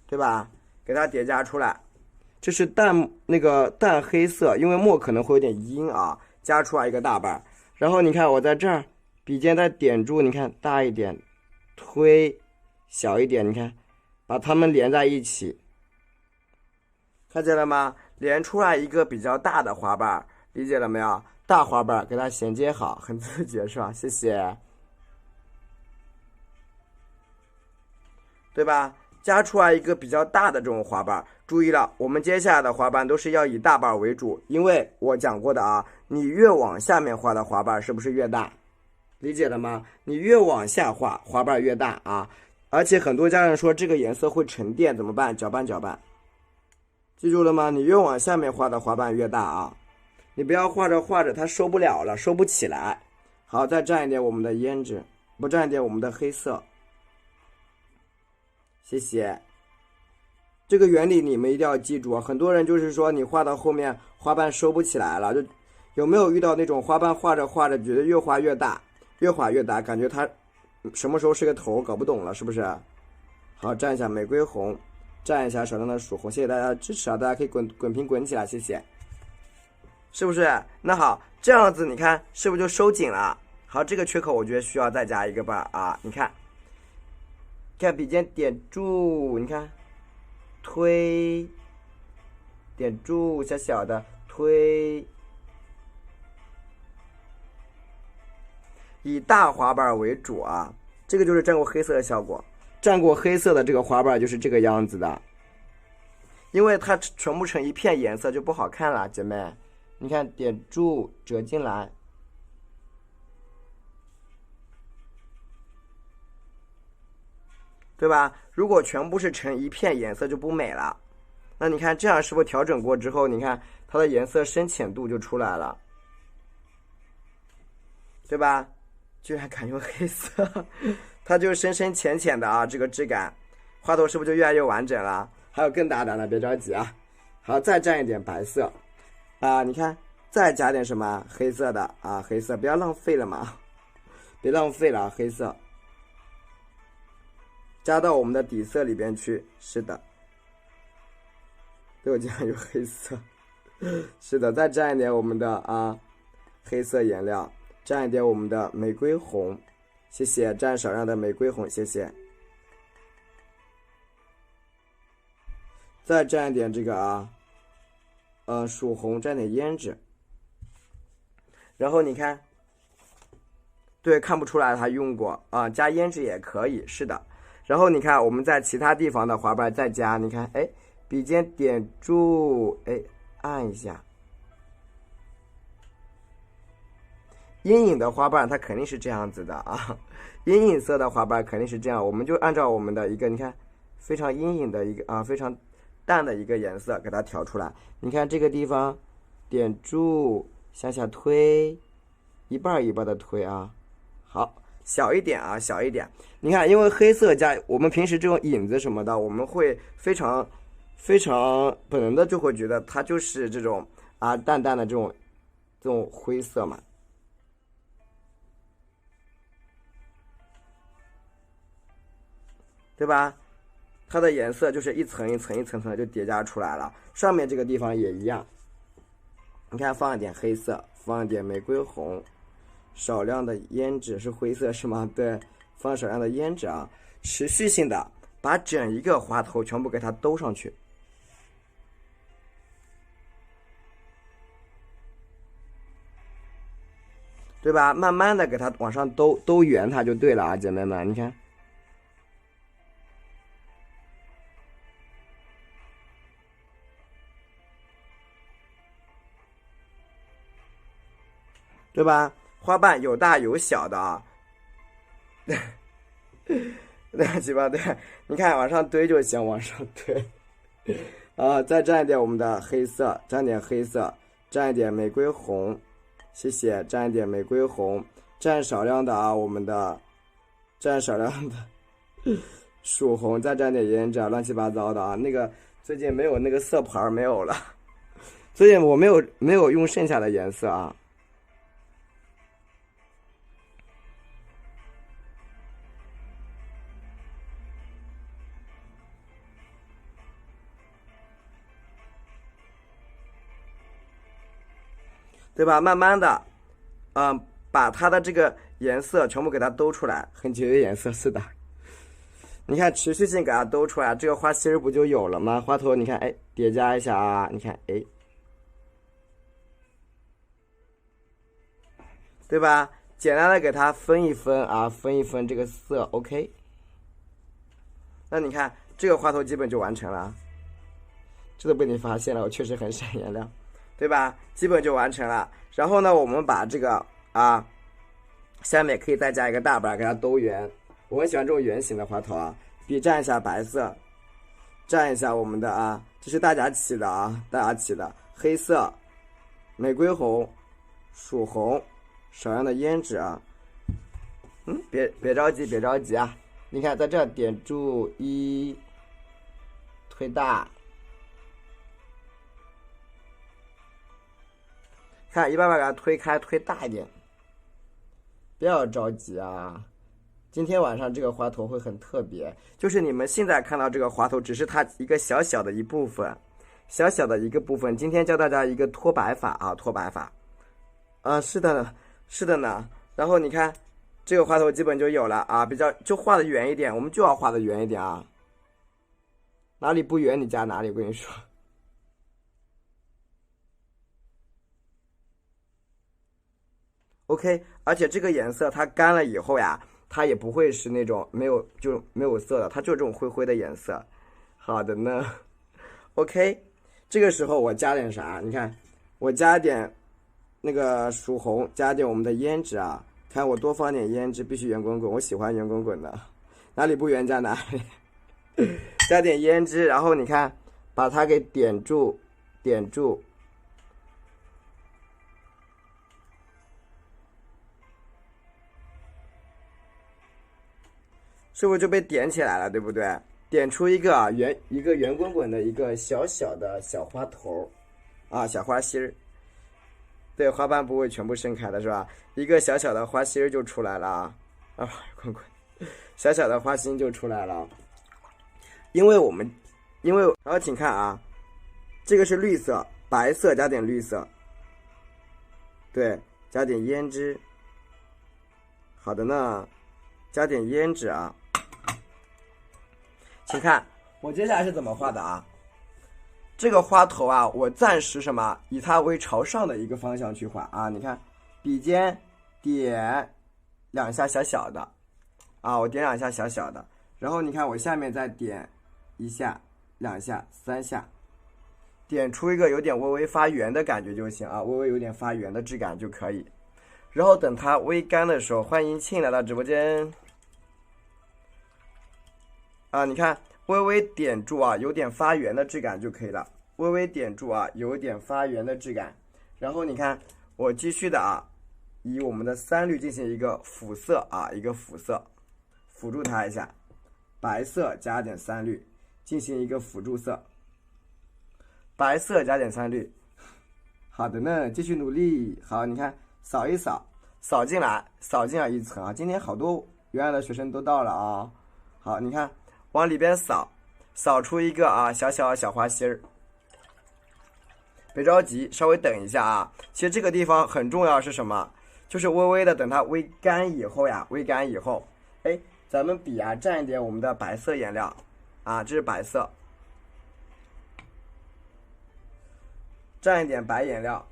对吧？给它叠加出来，这是淡黑色，因为墨可能会有点阴啊，加出来一个大瓣。然后你看我在这儿，笔尖再点住，你看大一点，推小一点，你看把它们连在一起，看见了吗？连出来一个比较大的花瓣，理解了没有？大花瓣给它衔接好，很自觉是吧？谢谢，对吧？加出来一个比较大的这种花瓣，注意了，我们接下来的花瓣都是要以大瓣为主，因为我讲过的啊，你越往下面画的花瓣是不是越大？理解了吗？你越往下画，花瓣越大啊！而且很多家人说这个颜色会沉淀，怎么办？搅拌搅拌，记住了吗？你越往下面画的花瓣越大啊！你不要画着画着它收不了了，收不起来。好，再蘸一点我们的胭脂，不蘸一点我们的黑色。谢谢。这个原理你们一定要记住啊！很多人就是说你画到后面花瓣收不起来了，就有没有遇到那种花瓣画着画着觉得越画越大，越画越大，感觉它什么时候是个头，搞不懂了，是不是？好，蘸一下玫瑰红，蘸一下少量的曙红，谢谢大家的支持啊！大家可以滚屏滚起来，谢谢。是不是？那好，这样子你看是不是就收紧了？好，这个缺口我觉得需要再加一个瓣啊！你看，看笔尖点住，你看，推，点住，小小的推，以大花瓣为主啊！这个就是蘸过黑色的效果，蘸过黑色的这个花瓣就是这个样子的，因为它全部成一片颜色就不好看了，姐妹。你看，点住折进来，对吧？如果全部是成一片颜色就不美了。那你看这样是不是调整过之后，你看它的颜色深浅度就出来了，对吧？居然敢用黑色，它就深深浅浅的啊，这个质感，花头是不是就越来越完整了？还有更大的呢，别着急啊。好，再蘸一点白色。你看，再加点什么黑色的啊？黑色不要浪费了嘛，别浪费了，黑色加到我们的底色里边去。是的，对，我经常用黑色。是的，再蘸一点我们的黑色颜料，蘸一点我们的玫瑰红，谢谢，蘸少量的玫瑰红，谢谢。再蘸一点这个曙红，沾点胭脂。然后你看，对，看不出来它用过啊，加胭脂也可以，是的。然后你看我们在其他地方的花瓣再加，你看，哎，笔尖点住，哎，按一下。阴影的花瓣它肯定是这样子的啊，阴影色的花瓣肯定是这样，我们就按照我们的一个，你看非常阴影的一个啊，非常淡的一个颜色给它调出来。你看这个地方点住，向下推，一半一半的推啊。好，小一点啊，小一点。你看，因为黑色加我们平时这种影子什么的，我们会非常本能的就会觉得它就是这种啊淡淡的这种灰色嘛。对吧？它的颜色就是一层一层一层层的就叠加出来了，上面这个地方也一样。你看，放一点黑色，放一点玫瑰红，少量的胭脂是灰色是吗？对，放少量的胭脂啊，持续性的把整一个花头全部给它兜上去。对吧？慢慢的给它往上兜圆它就对了啊，姐妹们，你看。对吧？花瓣有大有小的啊，对吧？对，你看往上堆就行，往上堆。啊，再蘸一点我们的黑色，蘸点黑色，蘸一点玫瑰红，谢谢，蘸一点玫瑰红，蘸少量的啊，我们的，蘸少量的曙红，再蘸点胭脂，乱七八糟的啊。那个最近没有那个色盘没有了，最近我没有用剩下的颜色啊。对吧？慢慢的，把它的这个颜色全部给它兜出来，很节约颜色，是的。你看持续性给它兜出来，这个花心儿不就有了吗？花头你看，哎，叠加一下啊，你看，哎，对吧？简单的给它分一分啊，分一分这个色 ，OK。那你看这个花头基本就完成了，这都被你发现了，我确实很闪颜料。对吧？基本就完成了。然后呢，我们把这个啊，下面可以再加一个大瓣，给它兜圆。我很喜欢这种圆形的花头啊。笔蘸一下白色，蘸一下我们的啊，这是大家起的啊，大家起的黑色、玫瑰红、曙红，少量的胭脂啊。别着急，别着急啊。你看，在这点住一，推大。看，一半半给它推开，推大一点，不要着急啊。今天晚上这个花头会很特别，就是你们现在看到这个花头，只是它一个小小的一部分，小小的一个部分。今天教大家一个脱白法啊，脱白法。是的，是的呢。然后你看，这个花头基本就有了啊，比较就画的圆一点，我们就要画的圆一点啊。哪里不圆你加哪里，我跟你说。OK， 而且这个颜色它干了以后呀，它也不会是那种没有色的，它就是这种灰灰的颜色。好的呢，OK， 这个时候我加点啥？你看，我加点那个曙红，加点我们的胭脂啊。看我多放点胭脂，必须圆滚滚，我喜欢圆滚滚的，哪里不圆加哪里。加点胭脂，然后你看，把它给点住，点住。是不是就被点起来了，对不对？点出一个圆滚滚的一个小小的小花头，啊，小花心儿。对，花瓣不会全部盛开的是吧？一个小小的花心儿就出来了啊，滚滚，小小的花心就出来了。因为然后请看啊，这个是绿色，白色加点绿色，对，加点胭脂。好的呢，加点胭脂啊。请看我接下来是怎么画的啊？这个花头啊，我暂时什么，以它为朝上的一个方向去画啊。你看，笔尖点2下小小的，啊，我点2下小小的，然后你看我下面再点1下、2下、3下，点出一个有点微微发圆的感觉就行啊，微微有点发圆的质感就可以。然后等它微干的时候，欢迎庆来到直播间。啊，你看。微微点住啊，有点发圆的质感就可以了。微微点住啊，有点发圆的质感。然后你看，我继续的啊，以我们的3绿进行一个辅色啊，一个辅色，辅助它一下，白色加点3绿，进行一个辅助色，白色加点3绿。好的呢，继续努力。好，你看，扫一扫，扫进来一层啊。今天好多原来的学生都到了啊。好，你看。往里边扫，扫出一个啊小花心儿。别着急，稍微等一下啊。其实这个地方很重要是什么？就是微微的等它微干以后呀，微干以后，哎，咱们笔啊蘸一点我们的白色颜料啊，这是白色，蘸一点白颜料。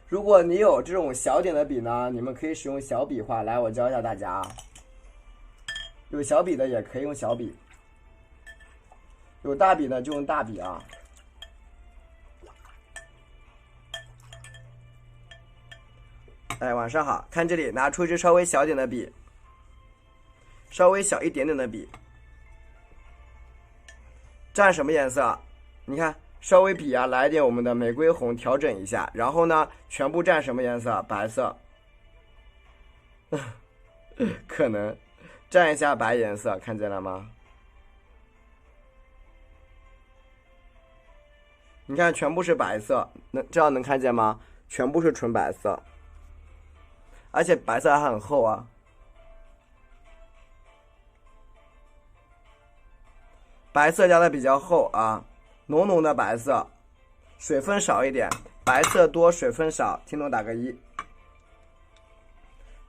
如果你有这种小点的笔呢，你们可以使用小笔画。来，我教一下大家啊。有小笔的也可以用小笔，有大笔的就用大笔啊。哎，晚上好，看这里，拿出一支稍微小点的笔，稍微小一点点的笔，蘸什么颜色？你看，稍微笔啊，来一点我们的玫瑰红，调整一下，然后呢，全部蘸什么颜色？白色，可能。蘸一下白颜色，看见了吗？你看，全部是白色，这样能看见吗？全部是纯白色，而且白色还很厚啊。白色加的比较厚啊，浓浓的白色，水分少一点，白色多水分少，听懂打个1。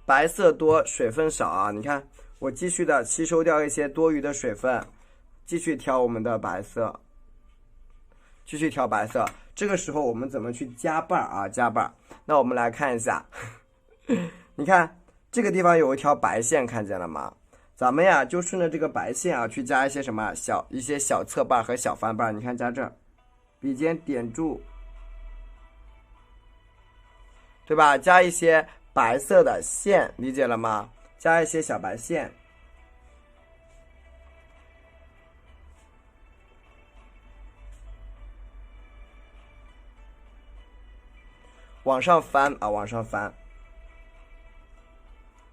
白色多水分少啊，你看。我继续的吸收掉一些多余的水分，继续调我们的白色，继续调白色。这个时候我们怎么去加瓣啊？加瓣。那我们来看一下，你看这个地方有一条白线，看见了吗？咱们呀就顺着这个白线啊去加一些什么一些小侧瓣和小翻瓣。你看加这儿，笔尖点住，对吧？加一些白色的线，理解了吗？加一些小白线，往上翻啊，往上翻，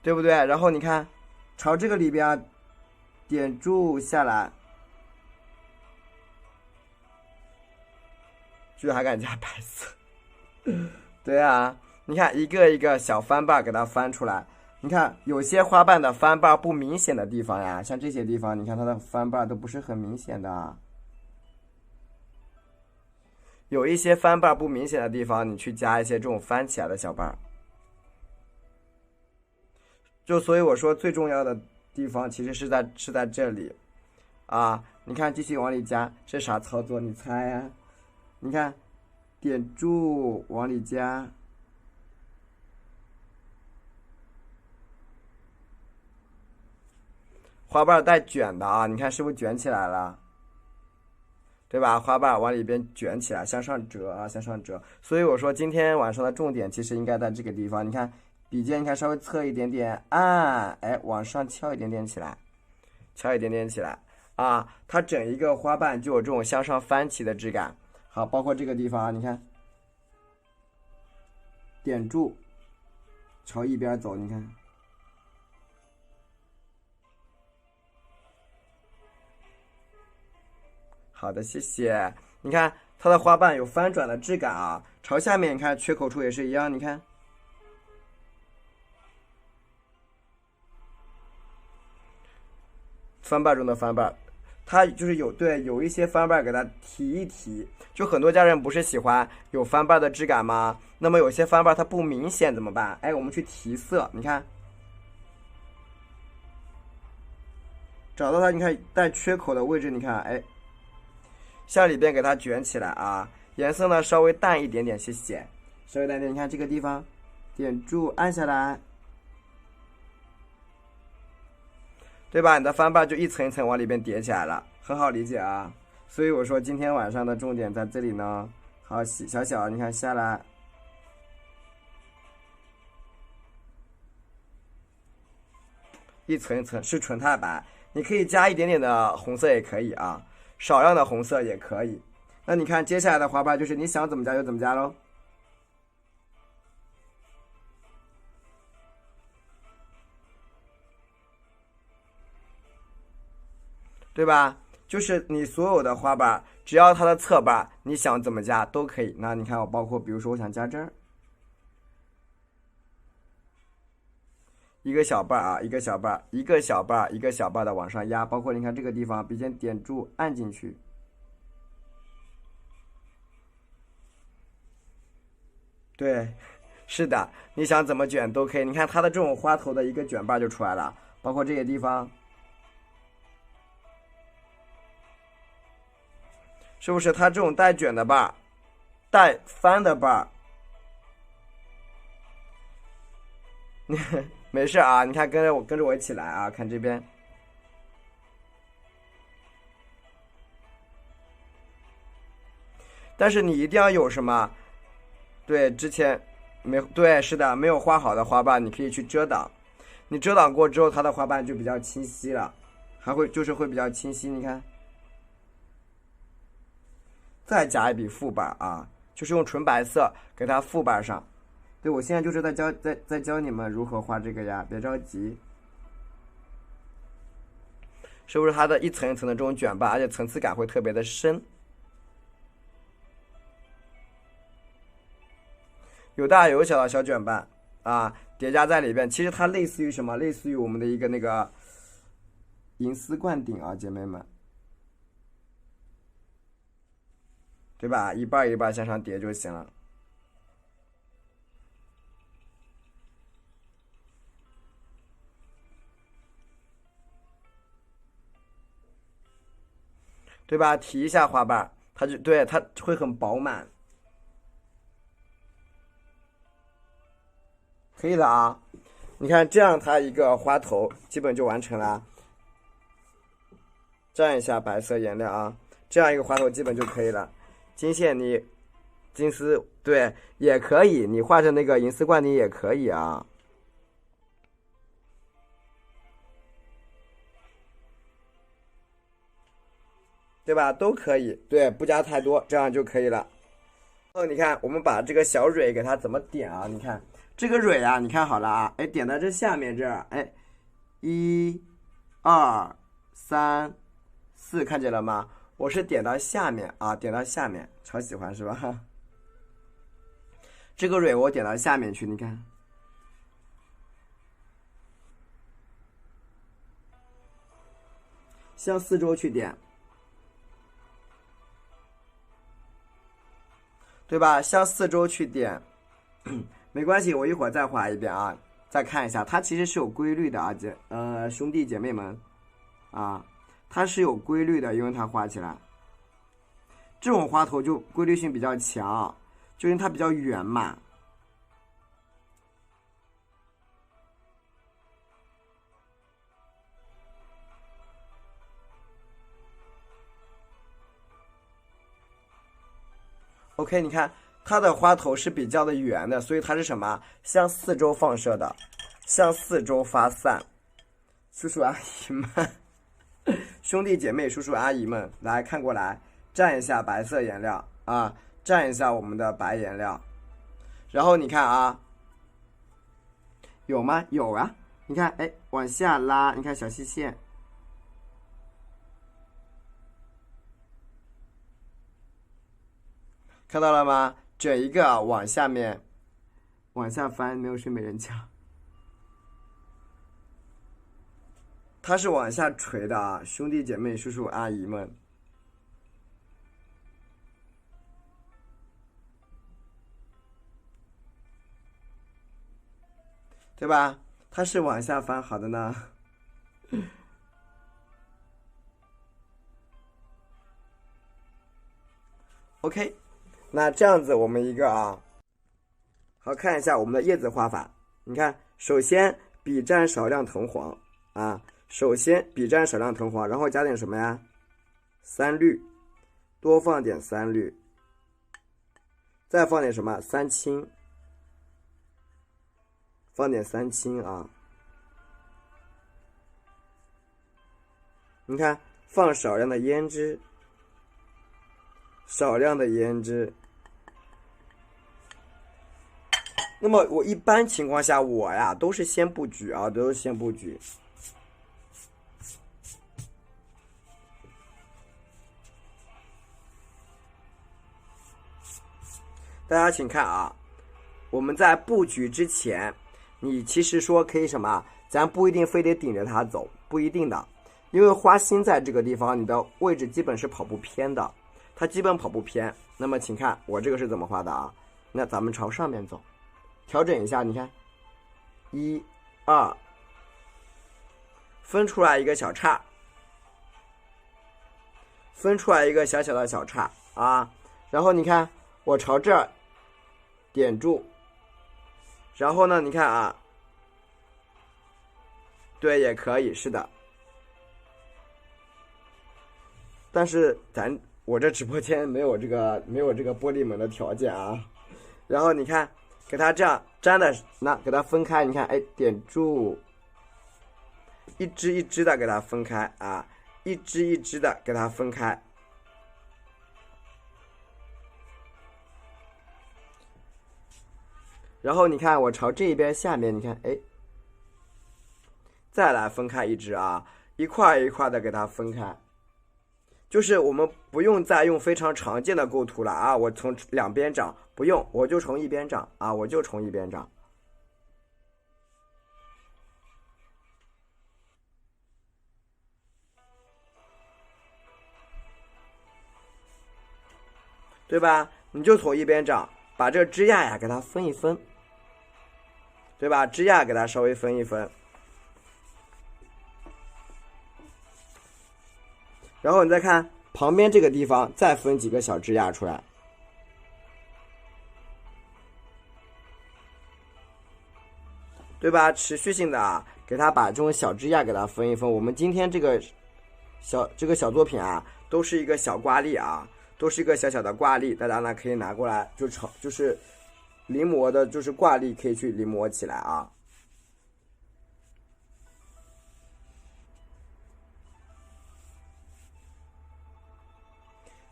对不对？然后你看，朝这个里边啊，点住下来，居然还敢加白色，对啊，你看一个一个小翻瓣给它翻出来。你看有些花瓣的翻瓣不明显的地方呀，像这些地方，你看它的翻瓣都不是很明显的啊。有一些翻瓣不明显的地方，你去加一些这种翻起来的小瓣。就所以我说最重要的地方其实是在这里啊。你看继续往里加，这啥操作？你猜呀？你看点住往里加。花瓣带卷的啊，你看是不是卷起来了？对吧？花瓣往里边卷起来，向上折啊，向上折。所以我说今天晚上的重点其实应该在这个地方。你看笔尖，你看稍微侧一点点，按，哎，往上翘一点点起来，翘一点点起来啊，它整一个花瓣就有这种向上翻起的质感。好，包括这个地方啊，你看，点住，朝一边走，你看。好的，谢谢。你看它的花瓣有翻转的质感啊，朝下面你看缺口处也是一样，你看，翻瓣中的翻瓣，它就是有一些翻瓣给它提一提，就很多家人不是喜欢有翻瓣的质感吗？那么有些翻瓣它不明显怎么办？哎，我们去提色，你看，找到它，你看带缺口的位置，你看，哎。向里边给它卷起来啊，颜色呢稍微淡一点点，谢谢，稍微淡一点。你看这个地方，点住按下来，对吧？你的翻瓣就一层一层往里边叠起来了，很好理解啊。所以我说今天晚上的重点在这里呢。好，小小，你看下来，一层一层是纯太白，你可以加一点点的红色也可以啊，少量的红色也可以。那你看接下来的花瓣就是你想怎么加就怎么加喽，对吧？就是你所有的花瓣，只要它的侧瓣你想怎么加都可以。那你看我包括比如说我想加这儿一个小瓣啊，一个小瓣，一个小瓣，一个小瓣的往上压，包括你看这个地方，笔尖点住按进去。对，是的，你想怎么卷都可以。你看它的这种花头的一个卷瓣就出来了，包括这些地方，是不是？它这种带卷的瓣，带翻的瓣，没事啊。你看跟着我一起来啊，看这边。但是你一定要有什么？对，之前没对，是的，没有画好的花瓣，你可以去遮挡。你遮挡过之后，它的花瓣就比较清晰了，还会就是会比较清晰。你看，再加一笔副瓣啊，就是用纯白色给它副瓣上。对，我现在就是在教你们如何画这个呀，别着急。是不是它的一层一层的这种卷瓣，而且层次感会特别的深？有大有小的小卷瓣啊，叠加在里边。其实它类似于什么？类似于我们的一个那个银丝灌顶啊，姐妹们，对吧？一瓣一瓣向上叠就行了。对吧？提一下花瓣，它会很饱满，可以的啊。你看这样，它一个花头基本就完成了。蘸一下白色颜料啊，这样一个花头基本就可以了。金线你金丝对也可以，你画成那个银丝冠顶也可以啊。对吧？都可以，对，不加太多，这样就可以了。你看，我们把这个小蕊给它怎么点啊？你看这个蕊啊，你看好了啊，哎，点在这下面这儿，哎，1、2、3、4，看见了吗？我是点到下面啊，点到下面，超喜欢是吧？这个蕊我点到下面去，你看，向四周去点。对吧？向四周去点，没关系，我一会儿再画一遍啊，再看一下，它其实是有规律的啊，兄弟姐妹们啊，它是有规律的，因为它画起来，这种花头就规律性比较强，就因为它比较圆嘛。OK， 你看它的花头是比较的圆的，所以它是什么？向四周放射的，向四周发散。叔叔阿姨们，兄弟姐妹、叔叔阿姨们，来看过来，蘸一下白色颜料啊，蘸一下我们的白颜料，然后你看啊，有吗？有啊，你看，哎，往下拉，你看小细线。看到了吗？卷一个往下面，往下翻，没有睡美人觉。它是往下垂的啊，兄弟姐妹、叔叔阿姨们，对吧？它是往下翻，好的呢。OK， 那这样子我们一个好，看一下我们的叶子画法。你看，首先笔蘸少量藤黄首先笔蘸少量藤黄，然后加点什么呀？三绿，多放点三绿，再放点什么？三青，放点三青你看，放少量的胭脂，少量的胭脂。那么我一般情况下我呀都是先布局都是先布局。大家请看我们在布局之前，你其实说可以什么？咱不一定非得顶着它走，不一定的，因为花心在这个地方，你的位置基本是跑不偏的，它基本跑不偏。那么请看我这个是怎么画的那咱们朝上面走，调整一下，你看，1、2，分出来一个小叉，分出来一个小小的小叉然后你看我朝这儿点住，然后呢，你看对，也可以，是的。但是我这直播间没有这个玻璃门的条件然后你看，给它这样粘的，那给它分开，你看，点住，一支一支的给它分开一支一支的给它分开。然后你看我朝这一边下面，你看再来分开一支一块一块的给它分开。就是我们不用再用非常常见的构图了我从两边长，不用，我就从一边长我就从一边长。对吧？你就从一边长，把这枝桠呀给它分一分，对吧？枝桠给它稍微分一分。然后你再看旁边这个地方，再分几个小枝桠出来，对吧？持续性的给它把这种小枝桠给它分一分。我们今天这个小作品都是一个小挂历都是一个小小的挂历，大家呢可以拿过来就是临摹的，就是挂历可以去临摹起来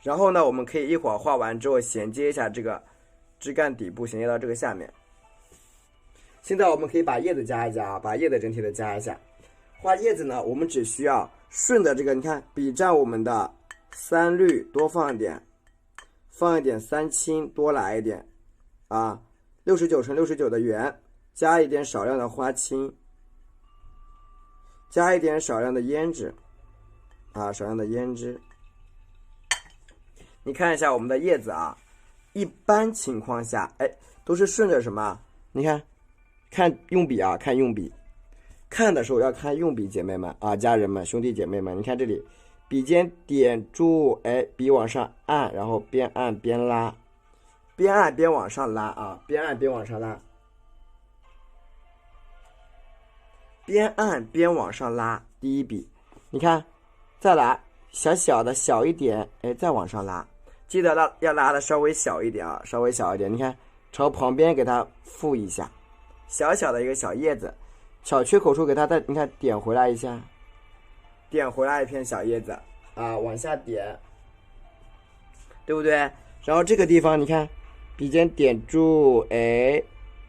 然后呢，我们可以一会儿画完之后衔接一下这个枝干底部，衔接到这个下面。现在我们可以把叶子加一加把叶子整体的加一下。画叶子呢，我们只需要顺着这个，你看笔蘸我们的三绿多放一点，放一点三青多来一点69乘69的圆，加一点少量的花青，加一点少量的胭脂少量的胭脂。你看一下我们的叶子一般情况下都是顺着什么？你看用笔看用笔，看的时候要看用笔，姐妹们家人们兄弟姐妹们，你看这里笔尖点住笔往上按，然后边按边拉，边按边往上拉边按边往上拉，边按边往上拉。第一笔你看，再来小小的小一点再往上拉，记得要拉的稍微小一点稍微小一点。你看朝旁边给它覆一下，小小的一个小叶子，小缺口处给它再你看点回来一下，点回来一片小叶子往下点，对不对？然后这个地方你看笔尖点住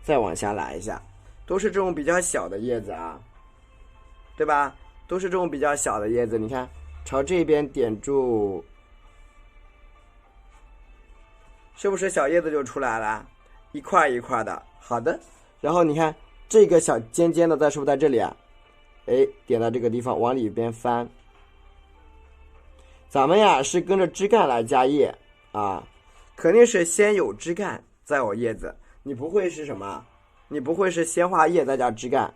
再往下来一下，都是这种比较小的叶子对吧？都是这种比较小的叶子，你看朝这边点住，是不是小叶子就出来了？一块一块的。好的，然后你看这个小尖尖的在是不是在这里点到这个地方往里边翻。咱们呀是跟着枝干来加叶肯定是先有枝干再有叶子，你不会是什么？你不会是先画叶再加枝干，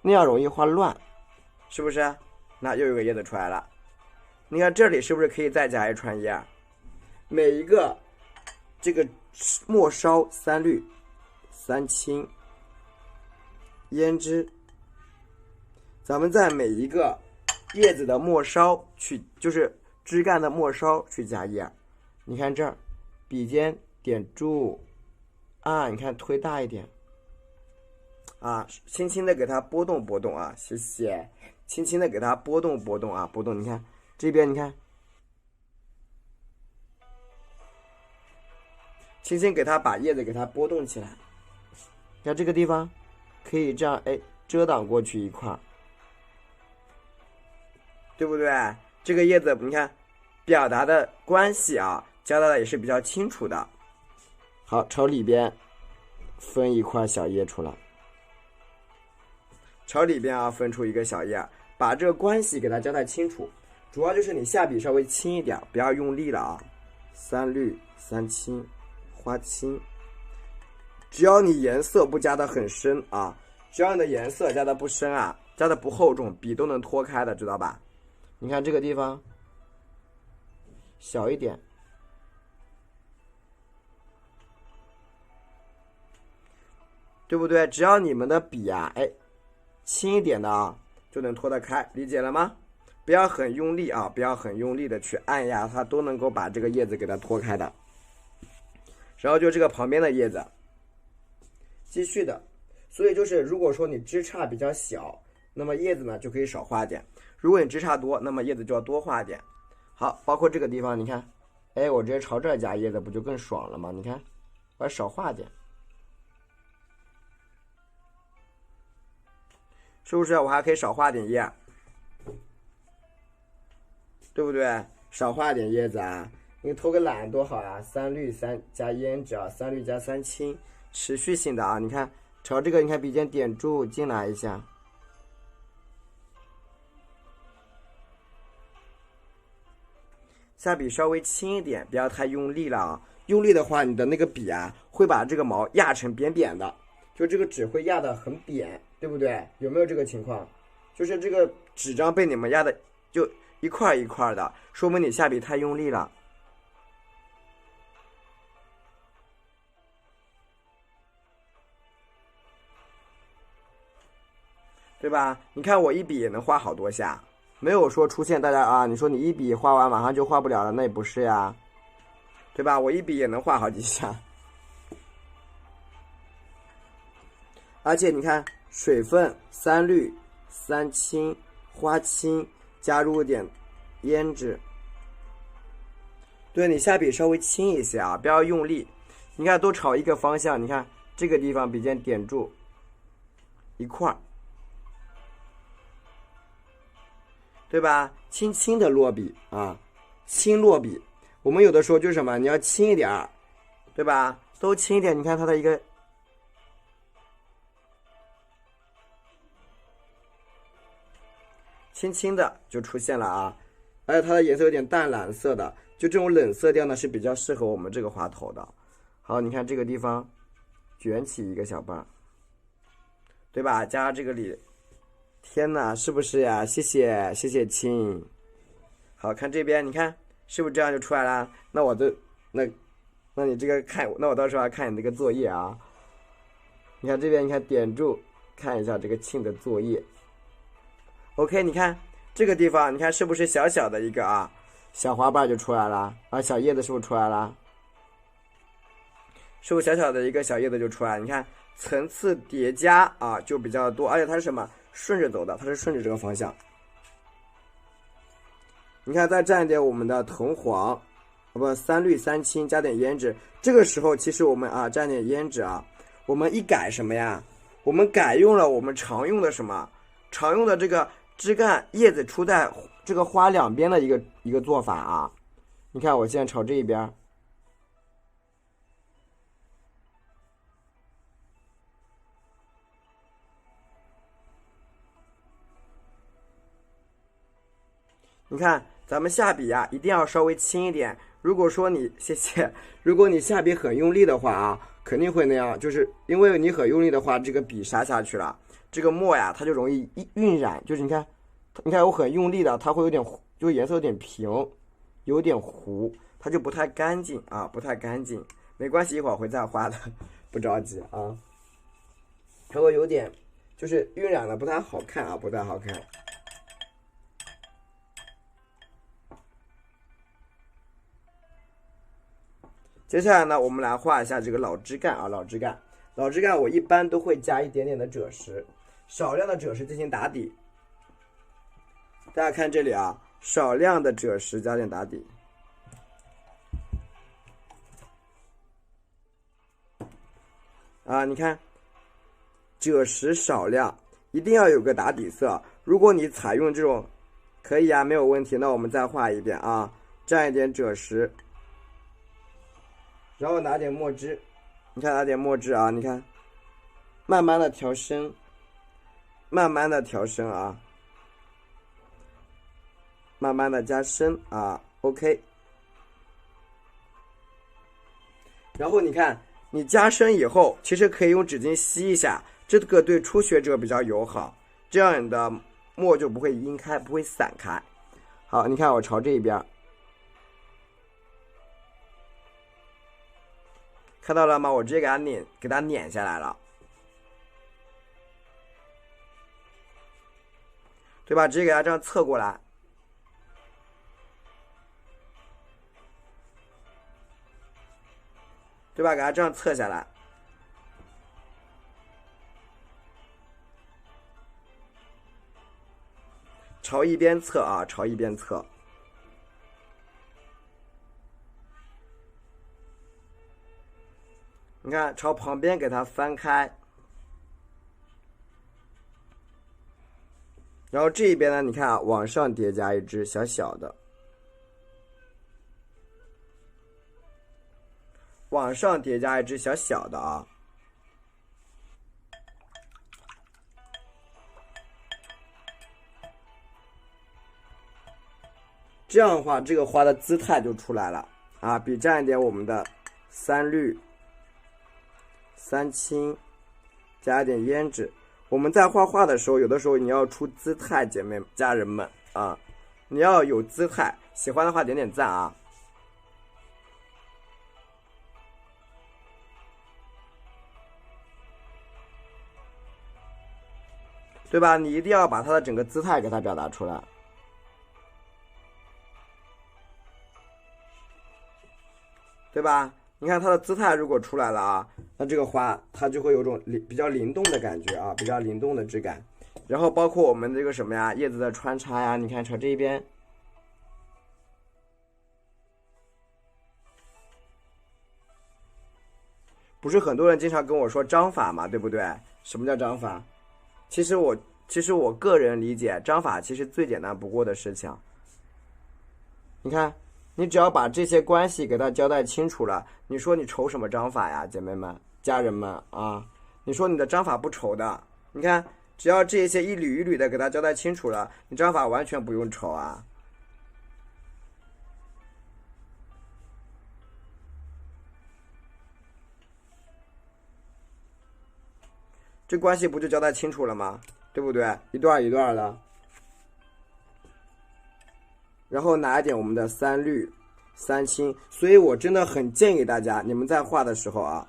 那样容易画乱，是不是？那又有个叶子出来了。你看这里是不是可以再加一串叶？每一个这个末梢三滤三清腌制，咱们在每一个叶子的末梢去，就是枝干的末梢去加叶。你看这儿，笔尖点住啊，你看推大一点啊，轻轻的给它拨动拨动啊，谢谢，轻轻的给它拨动拨动啊，拨动。你看这边，你看，轻轻给它把叶子给它拨动起来。看这个地方可以这样，哎，遮挡过去一块，对不对？这个叶子你看表达的关系啊，交代的也是比较清楚的。好，朝里边分一块小叶出来，朝里边啊分出一个小叶，把这个关系给它交代清楚。主要就是你下笔稍微轻一点，不要用力了啊。三滤三清花青，只要你颜色不加的很深啊，只要你的颜色加的不深啊，加的不厚重，笔都能脱开的，知道吧？你看这个地方小一点，对不对？只要你们的笔啊，哎，轻一点的啊，就能脱得开，理解了吗？不要很用力啊，不要很用力的去按压它，都能够把这个叶子给它脱开的。然后就这个旁边的叶子，继续的。所以就是如果说你枝杈比较小，那么叶子呢就可以少画点；如果你枝杈多，那么叶子就要多画点。好，包括这个地方，你看，哎，我直接朝这儿加叶子，不就更爽了吗？你看，我要少画点，是不是？我还可以少画点叶，对不对？少画点叶子啊，你偷个懒多好呀！三滤三加胭脂啊，三滤加三清，持续性的啊。你看，朝这个，你看笔尖点住进来一下。下笔稍微轻一点，不要太用力了啊！用力的话，你的那个笔啊，会把这个毛压成扁扁的，就这个纸会压得很扁，对不对？有没有这个情况？就是这个纸张被你们压的就一块一块的，说明你下笔太用力了，对吧？你看我一笔也能画好多下。没有说出现大家啊，你说你一笔画完马上就画不了了，那也不是呀，对吧？我一笔也能画好几下，而且你看水分三滤三清花青，加入点胭脂，对，你下笔稍微轻一些啊，不要用力。你看都朝一个方向，你看这个地方笔尖点住一块，对吧？轻轻的落笔啊，轻落笔。我们有的时候就是什么，你要轻一点，对吧？都轻一点。你看它的一个，轻轻的就出现了啊。而且它的颜色有点淡蓝色的，就这种冷色调呢是比较适合我们这个花头的。好，你看这个地方卷起一个小瓣，对吧？加上这个里。天哪，是不是呀？谢谢谢谢亲。好看这边，你看是不是这样就出来了？那我就那你这个看，那我到时候要看你这个作业啊。你看这边，你看点住看一下这个庆的作业。OK， 你看这个地方，你看是不是小小的一个啊小花瓣就出来了啊？小叶子是不是出来了？是不是小小的一个小叶子就出来了？你看层次叠加啊，就比较多，而且它是什么？顺着走的，它是顺着这个方向。你看，再蘸一点我们的藤黄，不，三滤三清，加点胭脂。这个时候，其实我们啊，蘸点胭脂啊，我们一改什么呀？我们改用了我们常用的什么？常用的这个枝干叶子出在这个花两边的一个做法啊。你看，我现在朝这一边。你看，咱们下笔啊，一定要稍微轻一点。如果说你谢谢，如果你下笔很用力的话啊，肯定会那样，就是因为你很用力的话，这个笔杀下去了，这个墨呀，它就容易晕染。就是你看我很用力的，它会有点，就颜色有点平，有点糊，它就不太干净啊，不太干净。没关系，一会儿会再画的，不着急啊。稍微有点就是晕染的不太好看啊，不太好看。接下来呢，我们来画一下这个老枝干啊，老枝干我一般都会加一点点的赭石，少量的赭石进行打底。大家看这里啊，少量的赭石加点打底。啊，你看，赭石少量，一定要有个打底色。如果你采用这种，可以啊，没有问题。那我们再画一遍啊，蘸一点赭石，然后拿点墨汁，你看拿点墨汁啊，你看，慢慢的调深，慢慢的调深啊，慢慢的加深啊 ，OK。然后你看。你加深以后，其实可以用纸巾吸一下，这个对初学者比较友好，这样你的墨就不会晕开，不会散开。好，你看我朝这一边，看到了吗？我直接给它碾下来了，对吧？直接给它这样侧过来。对吧？给它这样侧下来，朝一边侧啊，朝一边侧。你看，朝旁边给它翻开，然后这一边呢，你看啊，往上叠加一支小小的。往上叠加一只小小的啊，这样的话，这个花的姿态就出来了啊！比蘸一点我们的三绿、三青，加一点胭脂。我们在画画的时候，有的时候你要出姿态，姐妹家人们啊，你要有姿态。喜欢的话点点赞啊！对吧？你一定要把它的整个姿态给它表达出来，对吧？你看它的姿态如果出来了啊，那这个花它就会有种比较灵动的感觉啊，比较灵动的质感。然后包括我们这个什么呀，叶子的穿插呀，你看朝这一边，不是很多人经常跟我说章法嘛，对不对？什么叫章法？其实我个人理解，章法其实最简单不过的事情。你看，你只要把这些关系给它交代清楚了，你说你愁什么章法呀，姐妹们、家人们啊？你说你的章法不愁的，你看，只要这些一缕一缕的给它交代清楚了，你章法完全不用愁啊。这关系不就交代清楚了吗？对不对？一段一段的，然后拿一点我们的三绿、三青，所以我真的很建议大家，你们在画的时候啊，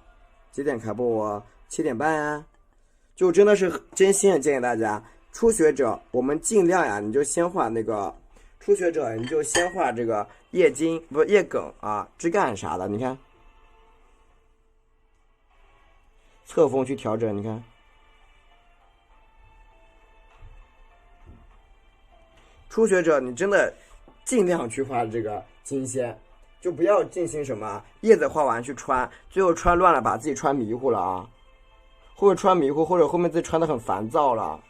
几点开播？我7点半啊，就真的是真心的建议大家，初学者我们尽量呀，你就先画那个初学者，你就先画这个叶茎不叶梗啊、枝干啥的，你看，侧锋去调整，你看。初学者，你真的尽量去画这个金线，就不要进行什么叶子画完去穿，最后穿乱了，把自己穿迷糊了啊，或者穿迷糊，或者后面自己穿的很烦躁了，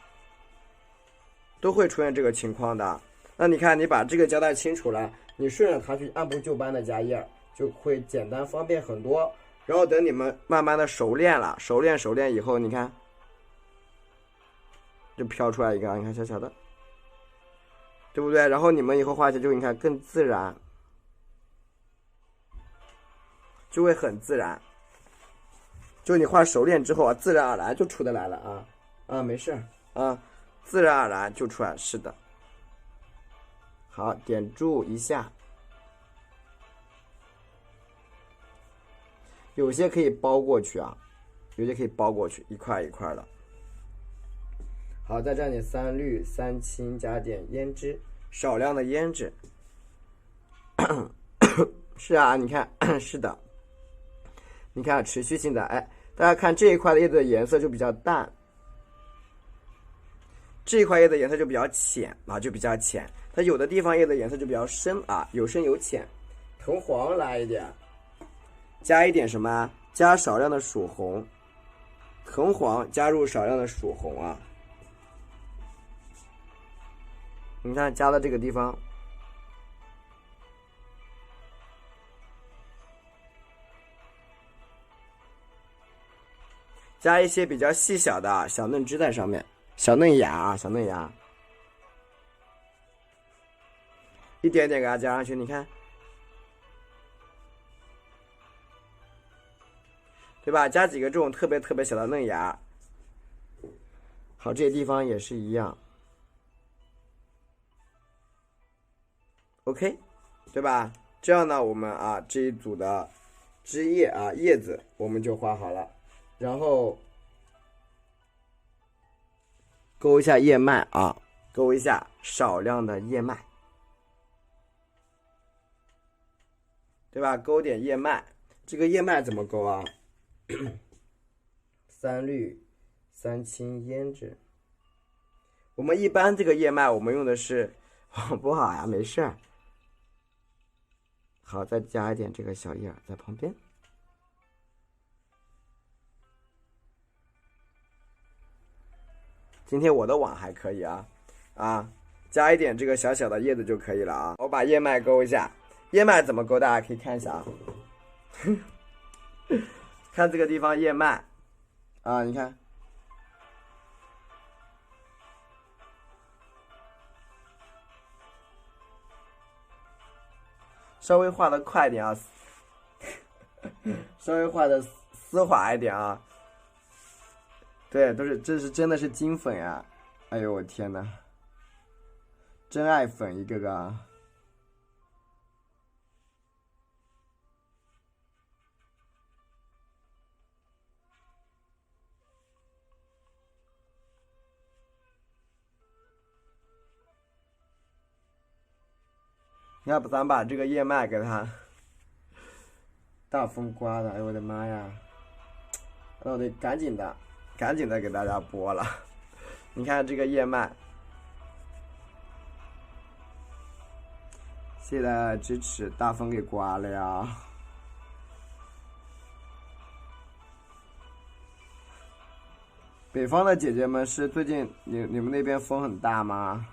都会出现这个情况的。那你看，你把这个交代清楚了，你顺着它去按部就班的加叶，就会简单方便很多。然后等你们慢慢的熟练了，熟练以后，你看，就飘出来一个，你看小小的。对不对？然后你们以后画起来就你看更自然，就会很自然。就你画熟练之后啊，自然而然就出得来了啊没事啊，自然而然就出来，是的。好，点注一下。有些可以包过去啊，有些可以包过去，一块一块的。好，再蘸点3氯3氢，加点胭脂，少量的胭脂。是啊，你看，是的，你看持续性的，哎，大家看这一块的叶子的颜色就比较淡，这一块叶子颜色就比较浅啊，就比较浅。它有的地方叶子颜色就比较深啊，有深有浅。藤黄来一点，加一点什么？加少量的曙红，藤黄加入少量的曙红啊。你看加到这个地方，加一些比较细小的小嫩枝在上面，小嫩芽啊，小嫩芽，一点点给它加上去，你看，对吧？加几个这种特别特别小的嫩芽。好，这些地方也是一样。OK， 对吧？这样呢，我们啊这一组的枝叶啊叶子我们就画好了，然后勾一下叶脉啊，勾一下少量的叶脉，对吧？勾点叶脉，这个叶脉怎么勾啊？3氯3氢胭脂。我们一般这个叶脉我们用的是，不好呀，没事儿。好，再加一点这个小叶在旁边。今天我的网还可以啊，加一点这个小小的叶子就可以了啊。我把叶脉勾一下，叶脉怎么勾？大家可以看一下啊。看这个地方叶脉啊，你看。稍微画的快一点啊，稍微画的丝滑一点啊。对，这是真的是金粉呀！哎呦我天哪，真爱粉一个个啊！要不咱把这个叶脉给它大风刮的，哎呦我的妈呀！那我得赶紧的给大家播了。你看这个叶脉，谢谢大家的支持，大风给刮了呀！北方的姐姐们是最近你们那边风很大吗？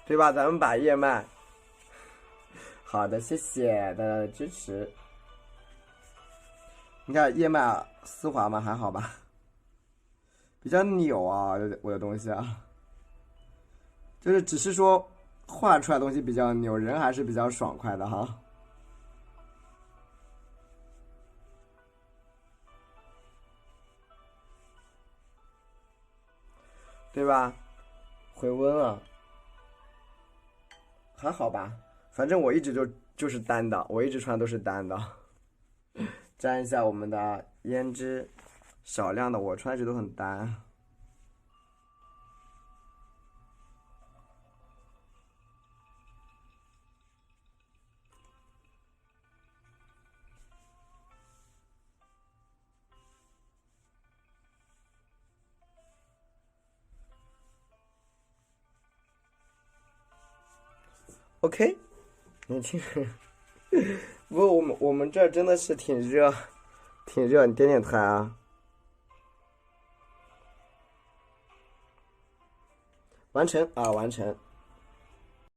对吧？咱们把叶脉，好的，谢谢大家的支持。你看叶脉丝滑吗？还好吧，比较扭啊，我的东西啊，就是只是说画出来的东西比较扭，人还是比较爽快的哈。对吧？回温了，还好吧，反正我一直就是单的，我一直穿都是单的。沾一下我们的胭脂，少量的，我穿一直都很单。OK， 年轻人，不过我们这儿真的是挺热，挺热，你点点头啊。完成啊，完成。